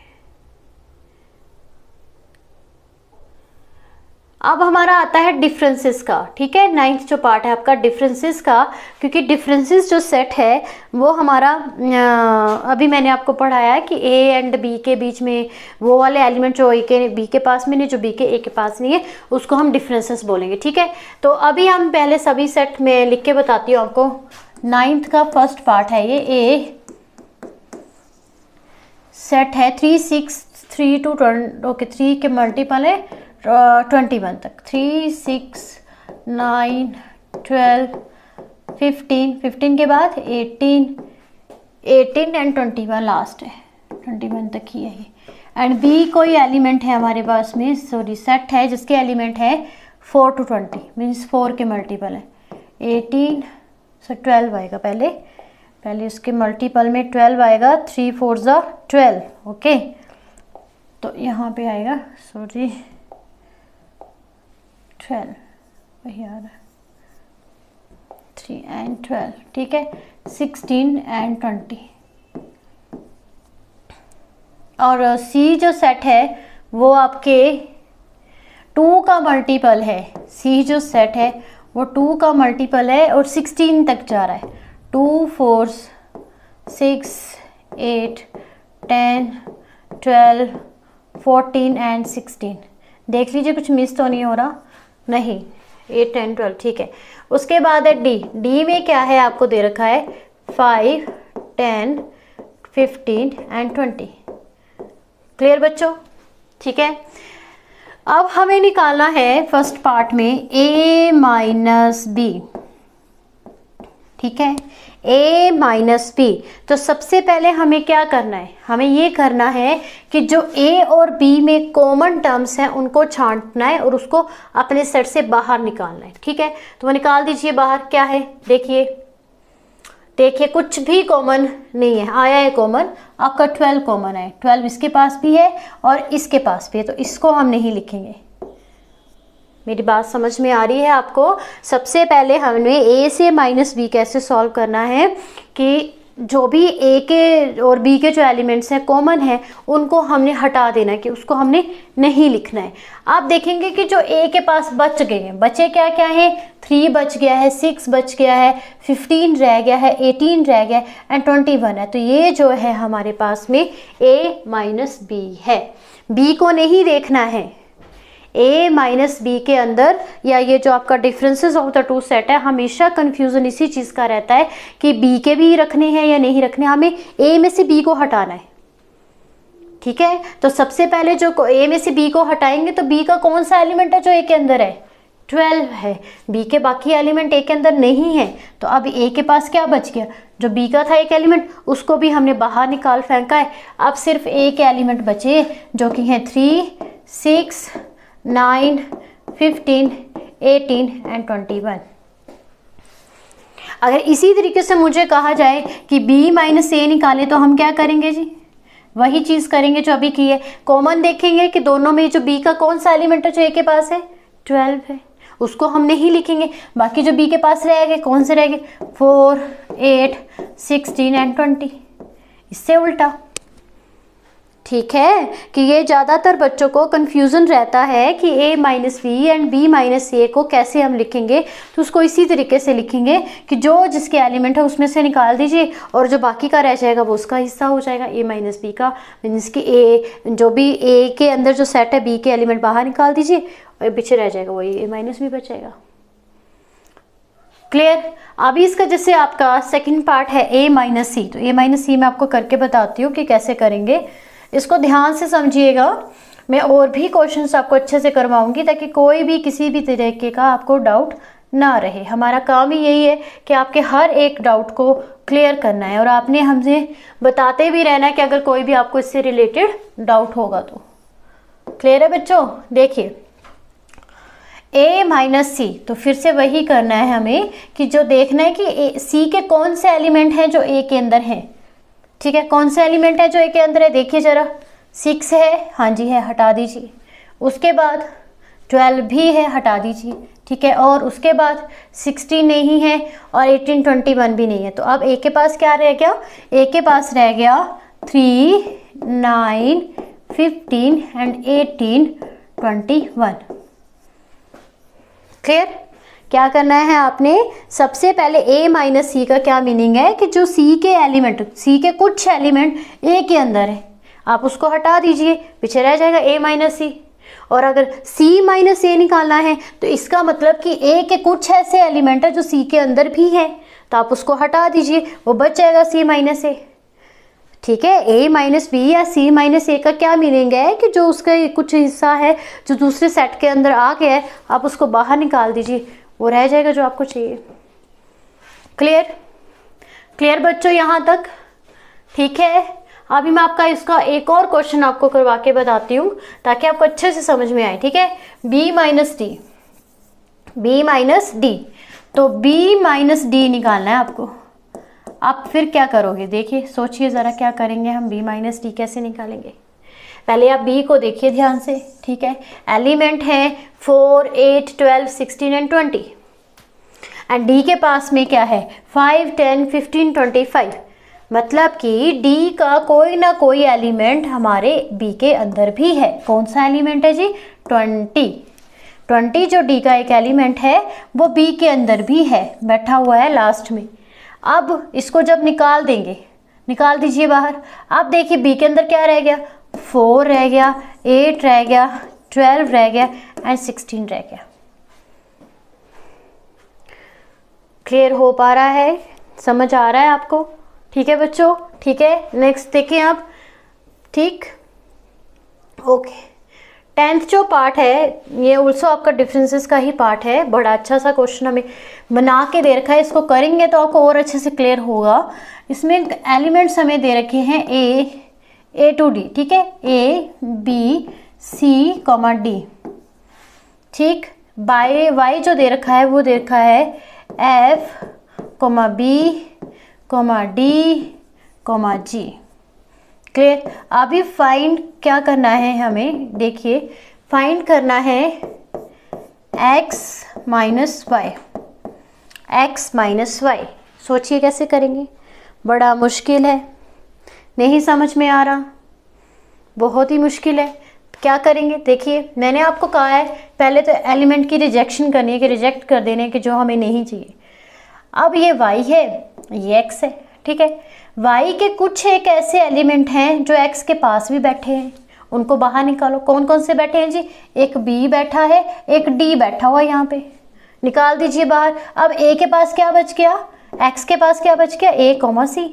अब हमारा आता है डिफरेंसेस का। ठीक है, 9th जो पार्ट है आपका डिफरेंसेस का, क्योंकि डिफरेंसेस जो सेट है वो हमारा अभी मैंने आपको पढ़ाया है कि ए एंड बी के बीच में वो वाले एलिमेंट जो ए के बी के पास में नहीं, जो बी के ए के पास नहीं है, उसको हम डिफरेंसेस बोलेंगे। ठीक है, तो अभी हम पहले सभी सेट में लिख के बताती हूँ आपको। 9th का फर्स्ट पार्ट है ये, ए सेट है 3 6 3 2 ओके 3 के मल्टीपल है 21 तक, 3 6 9 12 15 के बाद 18 एंड 21 लास्ट है, 21 तक ही है ये। एंड बी कोई एलिमेंट है हमारे पास में, सॉरी सेट है जिसके एलिमेंट है 4 to 20 मीन्स 4 के मल्टीपल है 18 सो 12 आएगा, पहले उसके मल्टीपल में 12 आएगा, 3 4 12 ओके। तो यहाँ पे आएगा सॉरी 12 वही आ रहा है 3 एंड 12। ठीक है, 16 एंड 20। और सी जो सेट है वो आपके 2 का मल्टीपल है, सी जो सेट है वो 2 का मल्टीपल है और 16 तक जा रहा है, 2 4 6 8 10 12 14 एंड 16। देख लीजिए कुछ मिस तो नहीं हो रहा, नहीं 8 10 12 ठीक है। उसके बाद है डी में क्या है आपको दे रखा है 5 10 15 एंड 20। क्लियर बच्चों, ठीक है। अब हमें निकालना है फर्स्ट पार्ट में a माइनस बी। ठीक है, a माइनस बी। तो सबसे पहले हमें क्या करना है, हमें ये करना है कि जो a और b में कॉमन टर्म्स हैं उनको छांटना है और उसको अपने सेट से बाहर निकालना है। ठीक है, तो वो निकाल दीजिए बाहर। क्या है देखिए कुछ भी कॉमन नहीं है, आया है कॉमन आपका 12 कॉमन है, 12 इसके पास भी है और इसके पास भी है, तो इसको हम नहीं लिखेंगे। मेरी बात समझ में आ रही है आपको। सबसे पहले हमें a से माइनस बी कैसे सॉल्व करना है कि जो भी a के और b के जो एलिमेंट्स हैं कॉमन है उनको हमने हटा देना है, कि उसको हमने नहीं लिखना है। आप देखेंगे कि जो a के पास बच गए हैं, बचे क्या क्या है, 3 बच गया है, 6 बच गया है, 15 रह गया है, 18 रह गया एंड 21 है। तो ये जो है हमारे पास में a माइनस बी है, b को नहीं देखना है। a माइनस बी के अंदर या ये जो आपका differences of the two set है, हमेशा कंफ्यूजन इसी चीज़ का रहता है कि b के भी रखने हैं या नहीं रखने, हमें a में से b को हटाना है। ठीक है, तो सबसे पहले जो a में से b को हटाएंगे तो b का कौन सा एलिमेंट है जो a के अंदर है, 12 है, b के बाकी एलिमेंट a के अंदर नहीं है। तो अब a के पास क्या बच गया, जो b का था एक एलिमेंट उसको भी हमने बाहर निकाल फेंका है। अब सिर्फ a के एलिमेंट बचे जो कि हैं 3 6 9 15 18 एंड 21। अगर इसी तरीके से मुझे कहा जाए कि b माइनस ए निकाले तो हम क्या करेंगे जी, वही चीज़ करेंगे जो अभी की है। कॉमन देखेंगे कि दोनों में जो b का कौन सा एलिमेंट है जो a के पास है, 12 है, उसको हम नहीं लिखेंगे। बाकी जो b के पास रह गए कौन से रह गए, 4 8 16 एंड 20, इससे उल्टा। ठीक है, कि ये ज़्यादातर बच्चों को कन्फ्यूज़न रहता है कि a minus B and b minus A को कैसे हम लिखेंगे। तो उसको इसी तरीके से लिखेंगे कि जो जिसके एलिमेंट है उसमें से निकाल दीजिए और जो बाकी का रह जाएगा वो उसका हिस्सा हो जाएगा, a माइनस बी का। मीन्स कि a जो भी a के अंदर जो सेट है b के एलिमेंट बाहर निकाल दीजिए और पीछे रह जाएगा वही a माइनस बी बचेगा। क्लियर। अभी इसका जैसे आपका सेकेंड पार्ट है a माइनस सी, तो a माइनस सी मैं आपको करके बताती हूँ कि कैसे करेंगे, इसको ध्यान से समझिएगा। मैं और भी क्वेश्चंस आपको अच्छे से करवाऊंगी ताकि कोई भी किसी भी तरीके का आपको डाउट ना रहे। हमारा काम ही यही है कि आपके हर एक डाउट को क्लियर करना है और आपने हमसे बताते भी रहना है कि अगर कोई भी आपको इससे रिलेटेड डाउट होगा तो। क्लियर है बच्चों? देखिए a माइनस सी, तो फिर से वही करना है हमें कि जो देखना है कि सी के कौन से एलिमेंट हैं जो a के अंदर हैं। ठीक है, कौन से एलिमेंट है जो a के अंदर है? देखिए जरा, 6 है, हाँ जी है, हटा दीजिए। उसके बाद 12 भी है, हटा दीजिए। ठीक है, और उसके बाद 16 नहीं है और 18 21 भी नहीं है। तो अब a के पास क्या रह गया? a के पास रह गया 3 9 15 एंड 18 21। क्लियर? क्या करना है आपने? सबसे पहले a माइनस सी का क्या मीनिंग है कि जो c के एलिमेंट, c के कुछ एलिमेंट a के अंदर है, आप उसको हटा दीजिए, पीछे रह जाएगा a माइनस सी। और अगर c माइनस a निकालना है तो इसका मतलब कि a के कुछ ऐसे एलिमेंट है जो c के अंदर भी है, तो आप उसको हटा दीजिए, वो बच जाएगा c माइनस a। ठीक है, a माइनस बी या c माइनस a का क्या मीनिंग है कि जो उसका कुछ हिस्सा है जो दूसरे सेट के अंदर आ गया है, आप उसको बाहर निकाल दीजिए, वो रह जाएगा जो आपको चाहिए। क्लियर? क्लियर बच्चों यहाँ तक? ठीक है, अभी मैं आपका इसका एक और क्वेश्चन आपको करवा के बताती हूँ ताकि आपको अच्छे से समझ में आए। ठीक है, b minus D, b minus D, तो b माइनस डी निकालना है आपको। आप फिर क्या करोगे? देखिए, सोचिए ज़रा क्या करेंगे हम, b माइनस डी कैसे निकालेंगे। पहले आप b को देखिए ध्यान से। ठीक है, एलिमेंट है 4 8 12 16 एंड 20 एंड d के पास में क्या है? 5 10 15 25। मतलब कि d का कोई ना कोई एलिमेंट हमारे b के अंदर भी है। कौन सा एलिमेंट है जी? 20 जो d का एक एलिमेंट है वो b के अंदर भी है, बैठा हुआ है लास्ट में। अब इसको जब निकाल देंगे, निकाल दीजिए बाहर। अब देखिए b के अंदर क्या रह गया? 4 रह गया, 8 रह गया, 12 रह गया एंड 16 रह गया। क्लियर हो पा रहा है? समझ आ रहा है आपको? ठीक है बच्चों? ठीक है, नेक्स्ट देखें आप। ठीक, ओके। 10th जो पार्ट है ये ऑल्सो आपका डिफरेंसेस का ही पार्ट है। बड़ा अच्छा सा क्वेश्चन हमें बना के दे रखा है, इसको करेंगे तो आपको और अच्छे से क्लियर होगा। इसमें एलिमेंट्स हमें दे रखे हैं a to d। ठीक है, a b c d। ठीक, y जो दे रखा है वो दे रखा है f b d g। Clear? अभी फाइंड क्या करना है हमें? देखिए, फाइंड करना है x minus y, x minus y. सोचिए कैसे करेंगे? बड़ा मुश्किल है, नहीं समझ में आ रहा, बहुत ही मुश्किल है। क्या करेंगे? देखिए, मैंने आपको कहा है पहले तो एलिमेंट की रिजेक्शन करनी है कि रिजेक्ट कर देने कि जो हमें नहीं चाहिए। अब ये y है, ये x है। ठीक है, y के कुछ एक ऐसे एलिमेंट हैं जो x के पास भी बैठे हैं, उनको बाहर निकालो। कौन कौन से बैठे हैं जी? एक b बैठा है, एक d बैठा हुआ है, यहाँ पे निकाल दीजिए बाहर। अब a के पास क्या बच गया? x के पास क्या बच गया? a, c।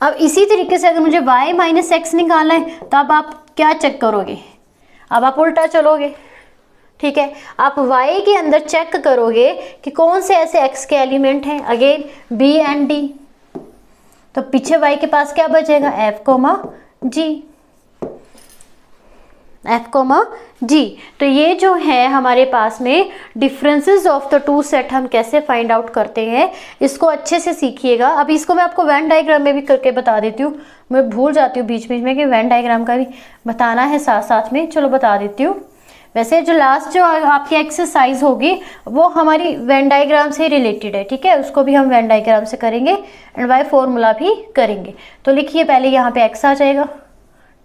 अब इसी तरीके से अगर मुझे y माइनस एक्स निकालना है तो अब आप क्या चेक करोगे? अब आप उल्टा चलोगे। ठीक है, आप y के अंदर चेक करोगे कि कौन से ऐसे x के एलिमेंट हैं, अगेन b एंड d। तो पीछे y के पास क्या बचेगा? f, g। तो ये जो है हमारे पास में differences of the two set हम कैसे फाइंड आउट करते हैं, इसको अच्छे से सीखिएगा। अभी इसको मैं आपको वेन डायग्राम में भी करके बता देती हूँ, मैं भूल जाती हूँ बीच बीच में कि वेन डायग्राम का भी बताना है साथ साथ में। चलो बता देती हूँ। वैसे जो लास्ट जो आपकी एक्सरसाइज होगी वो हमारी वेन डायग्राम से रिलेटेड है। ठीक है, उसको भी हम वेन डायग्राम से करेंगे एंड वाई फॉर्मूला भी करेंगे। तो लिखिए, पहले यहाँ पे x आ जाएगा।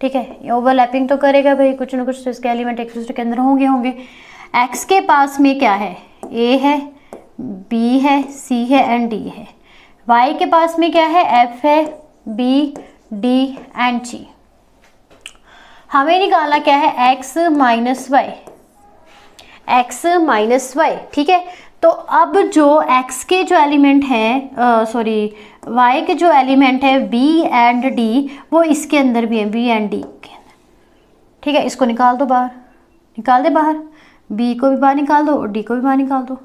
ठीक है, ये ओवरलैपिंग तो करेगा भाई, कुछ ना कुछ तो इसके एलिमेंट एक दूसरे के अंदर होंगे। x के पास में क्या है? a है, b है, c है एंड d है। y के पास में क्या है? f है, b, d एंड g। हमें निकालना क्या है? x minus y, x minus y. ठीक है, तो अब जो x के जो एलिमेंट हैं, सॉरी y के जो एलिमेंट है b एंड d, वो इसके अंदर भी है, b एंड d के अंदर। ठीक है, इसको निकाल दो बाहर, निकाल दे बाहर, बी को भी बाहर निकाल दो और डी को भी बाहर निकाल दो,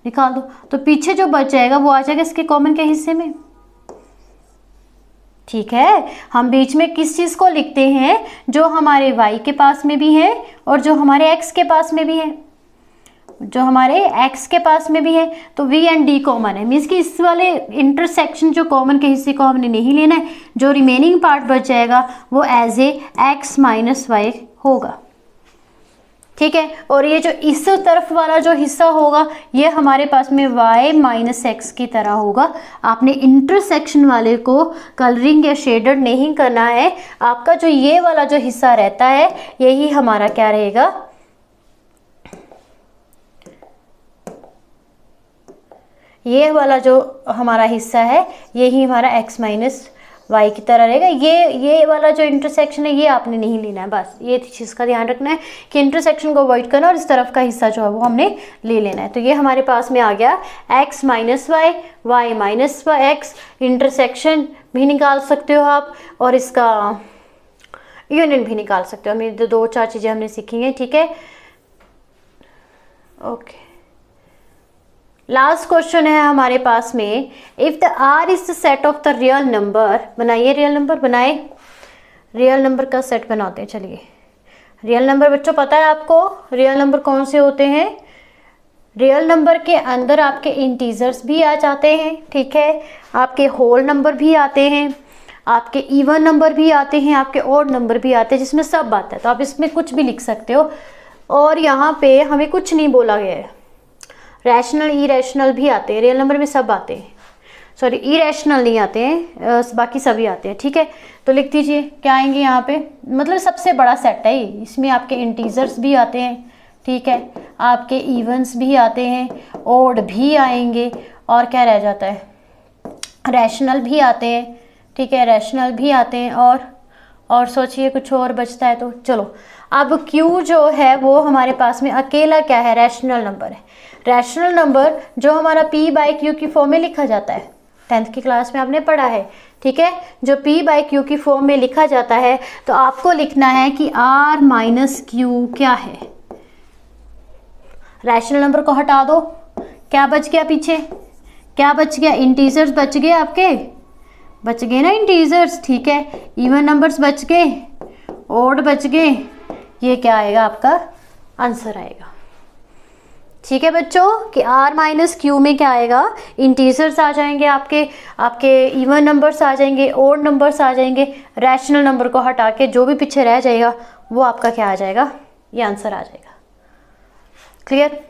निकाल दो। तो पीछे जो बच जाएगा वो आ जाएगा इसके कॉमन के हिस्से में। ठीक है, हम बीच में किस चीज़ को लिखते हैं, जो हमारे y के पास में भी है और जो हमारे x के पास में भी है, जो हमारे x के पास में भी है। तो v एंड d कॉमन है, मीन्स कि इस वाले इंटरसेक्शन जो कॉमन के हिस्से को हमने नहीं लेना है, जो रिमेनिंग पार्ट बच जाएगा वो as a x minus y होगा। ठीक है, और ये जो इस तरफ वाला जो हिस्सा होगा ये हमारे पास में y माइनस एक्स की तरह होगा। आपने इंटरसेक्शन वाले को कलरिंग या शेडर नहीं करना है, आपका जो ये वाला जो हिस्सा रहता है यही हमारा क्या रहेगा, ये वाला जो हमारा हिस्सा है यही हमारा x माइनस वाई की तरह रहेगा। ये वाला जो इंटरसेक्शन है ये आपने नहीं लेना है, बस ये चीज़ का ध्यान रखना है कि इंटरसेक्शन को अवॉइड करना और इस तरफ का हिस्सा जो है वो हमने ले लेना है। तो ये हमारे पास में आ गया x minus y, y minus x, intersection भी निकाल सकते हो आप और इसका यूनियन भी निकाल सकते हो। मेरी दो चार चीज़ें हमने सीखी हैं। ठीक है, ओके। लास्ट क्वेश्चन है हमारे पास में, if the R is the set of the real number, बनाइए रियल नंबर, बनाए रियल नंबर का सेट बनाते हैं। चलिए, रियल नंबर बच्चों पता है आपको रियल नंबर कौन से होते हैं, रियल नंबर के अंदर आपके इंटीजर्स भी आ जाते हैं। ठीक है, आपके होल नंबर भी आते हैं, आपके इवन नंबर भी आते हैं, आपके ऑड नंबर भी आते हैं, जिसमें सब आता है। तो आप इसमें कुछ भी लिख सकते हो और यहाँ पे हमें कुछ नहीं बोला गया है। रैशनल इरेशनल भी आते हैं, रियल नंबर में सब आते हैं, सॉरी इरेशनल नहीं आते हैं, बाकी सभी आते हैं। ठीक है, तो लिख दीजिए क्या आएंगे यहाँ पे, मतलब सबसे बड़ा सेट है ये, इसमें आपके इंटीजर्स भी आते हैं। ठीक है, आपके इवन्स भी आते हैं, ओड भी आएंगे और क्या रह जाता है, रैशनल भी आते हैं। ठीक है, रैशनल भी आते हैं और सोचिए कुछ और बचता है तो चलो। अब Q जो है वो हमारे पास में अकेला क्या है, रैशनल नंबर है। रैशनल नंबर जो हमारा P बाई क्यू की फॉर्म में लिखा जाता है, 10th की क्लास में आपने पढ़ा है। ठीक है, जो P बाई क्यू की फॉर्म में लिखा जाता है, तो आपको लिखना है कि R माइनस क्यू क्या है। रैशनल नंबर को हटा दो, क्या बच गया पीछे, क्या बच गया, इंटीजर्स बच गए आपके, बच गए ना इंटीजर्स। ठीक है, इवन नंबर्स बच गए, ओड बच गए, ये क्या आएगा आपका आंसर आएगा। ठीक है बच्चों, कि R माइनस क्यू में क्या आएगा, इंटीजर्स आ जाएंगे, आपके इवन नंबर्स आ जाएंगे, ओड नंबर्स आ जाएंगे, रैशनल नंबर को हटा के जो भी पीछे रह जाएगा वो आपका क्या आ जाएगा, ये आंसर आ जाएगा। क्लियर?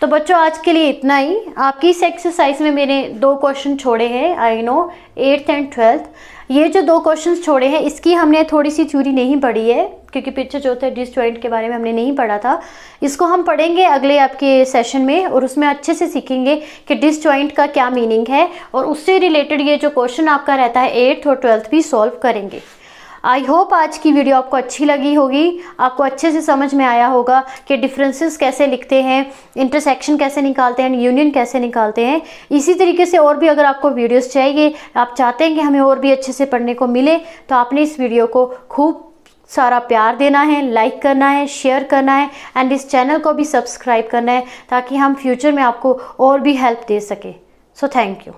तो बच्चों आज के लिए इतना ही। आपकी इस एक्सरसाइज में मैंने 2 क्वेश्चन छोड़े हैं, I know 8th and 12th। ये जो 2 क्वेश्चंस छोड़े हैं इसकी हमने थोड़ी सी थ्योरी नहीं पढ़ी है, क्योंकि पीछे जो थे डिसजॉइंट के बारे में हमने नहीं पढ़ा था। इसको हम पढ़ेंगे अगले आपके सेशन में और उसमें अच्छे से सीखेंगे कि डिसजॉइंट का क्या मीनिंग है, और उससे रिलेटेड ये जो क्वेश्चन आपका रहता है 8th और 12th भी सॉल्व करेंगे। आई होप आज की वीडियो आपको अच्छी लगी होगी, आपको अच्छे से समझ में आया होगा कि डिफरेंसेस कैसे लिखते हैं, इंटरसेक्शन कैसे निकालते हैं, यूनियन कैसे निकालते हैं। इसी तरीके से और भी अगर आपको वीडियोस चाहिए, आप चाहते हैं कि हमें और भी अच्छे से पढ़ने को मिले, तो आपने इस वीडियो को खूब सारा प्यार देना है, लाइक करना है, शेयर करना है एंड इस चैनल को भी सब्सक्राइब करना है, ताकि हम फ्यूचर में आपको और भी हेल्प दे सकें। So thank you.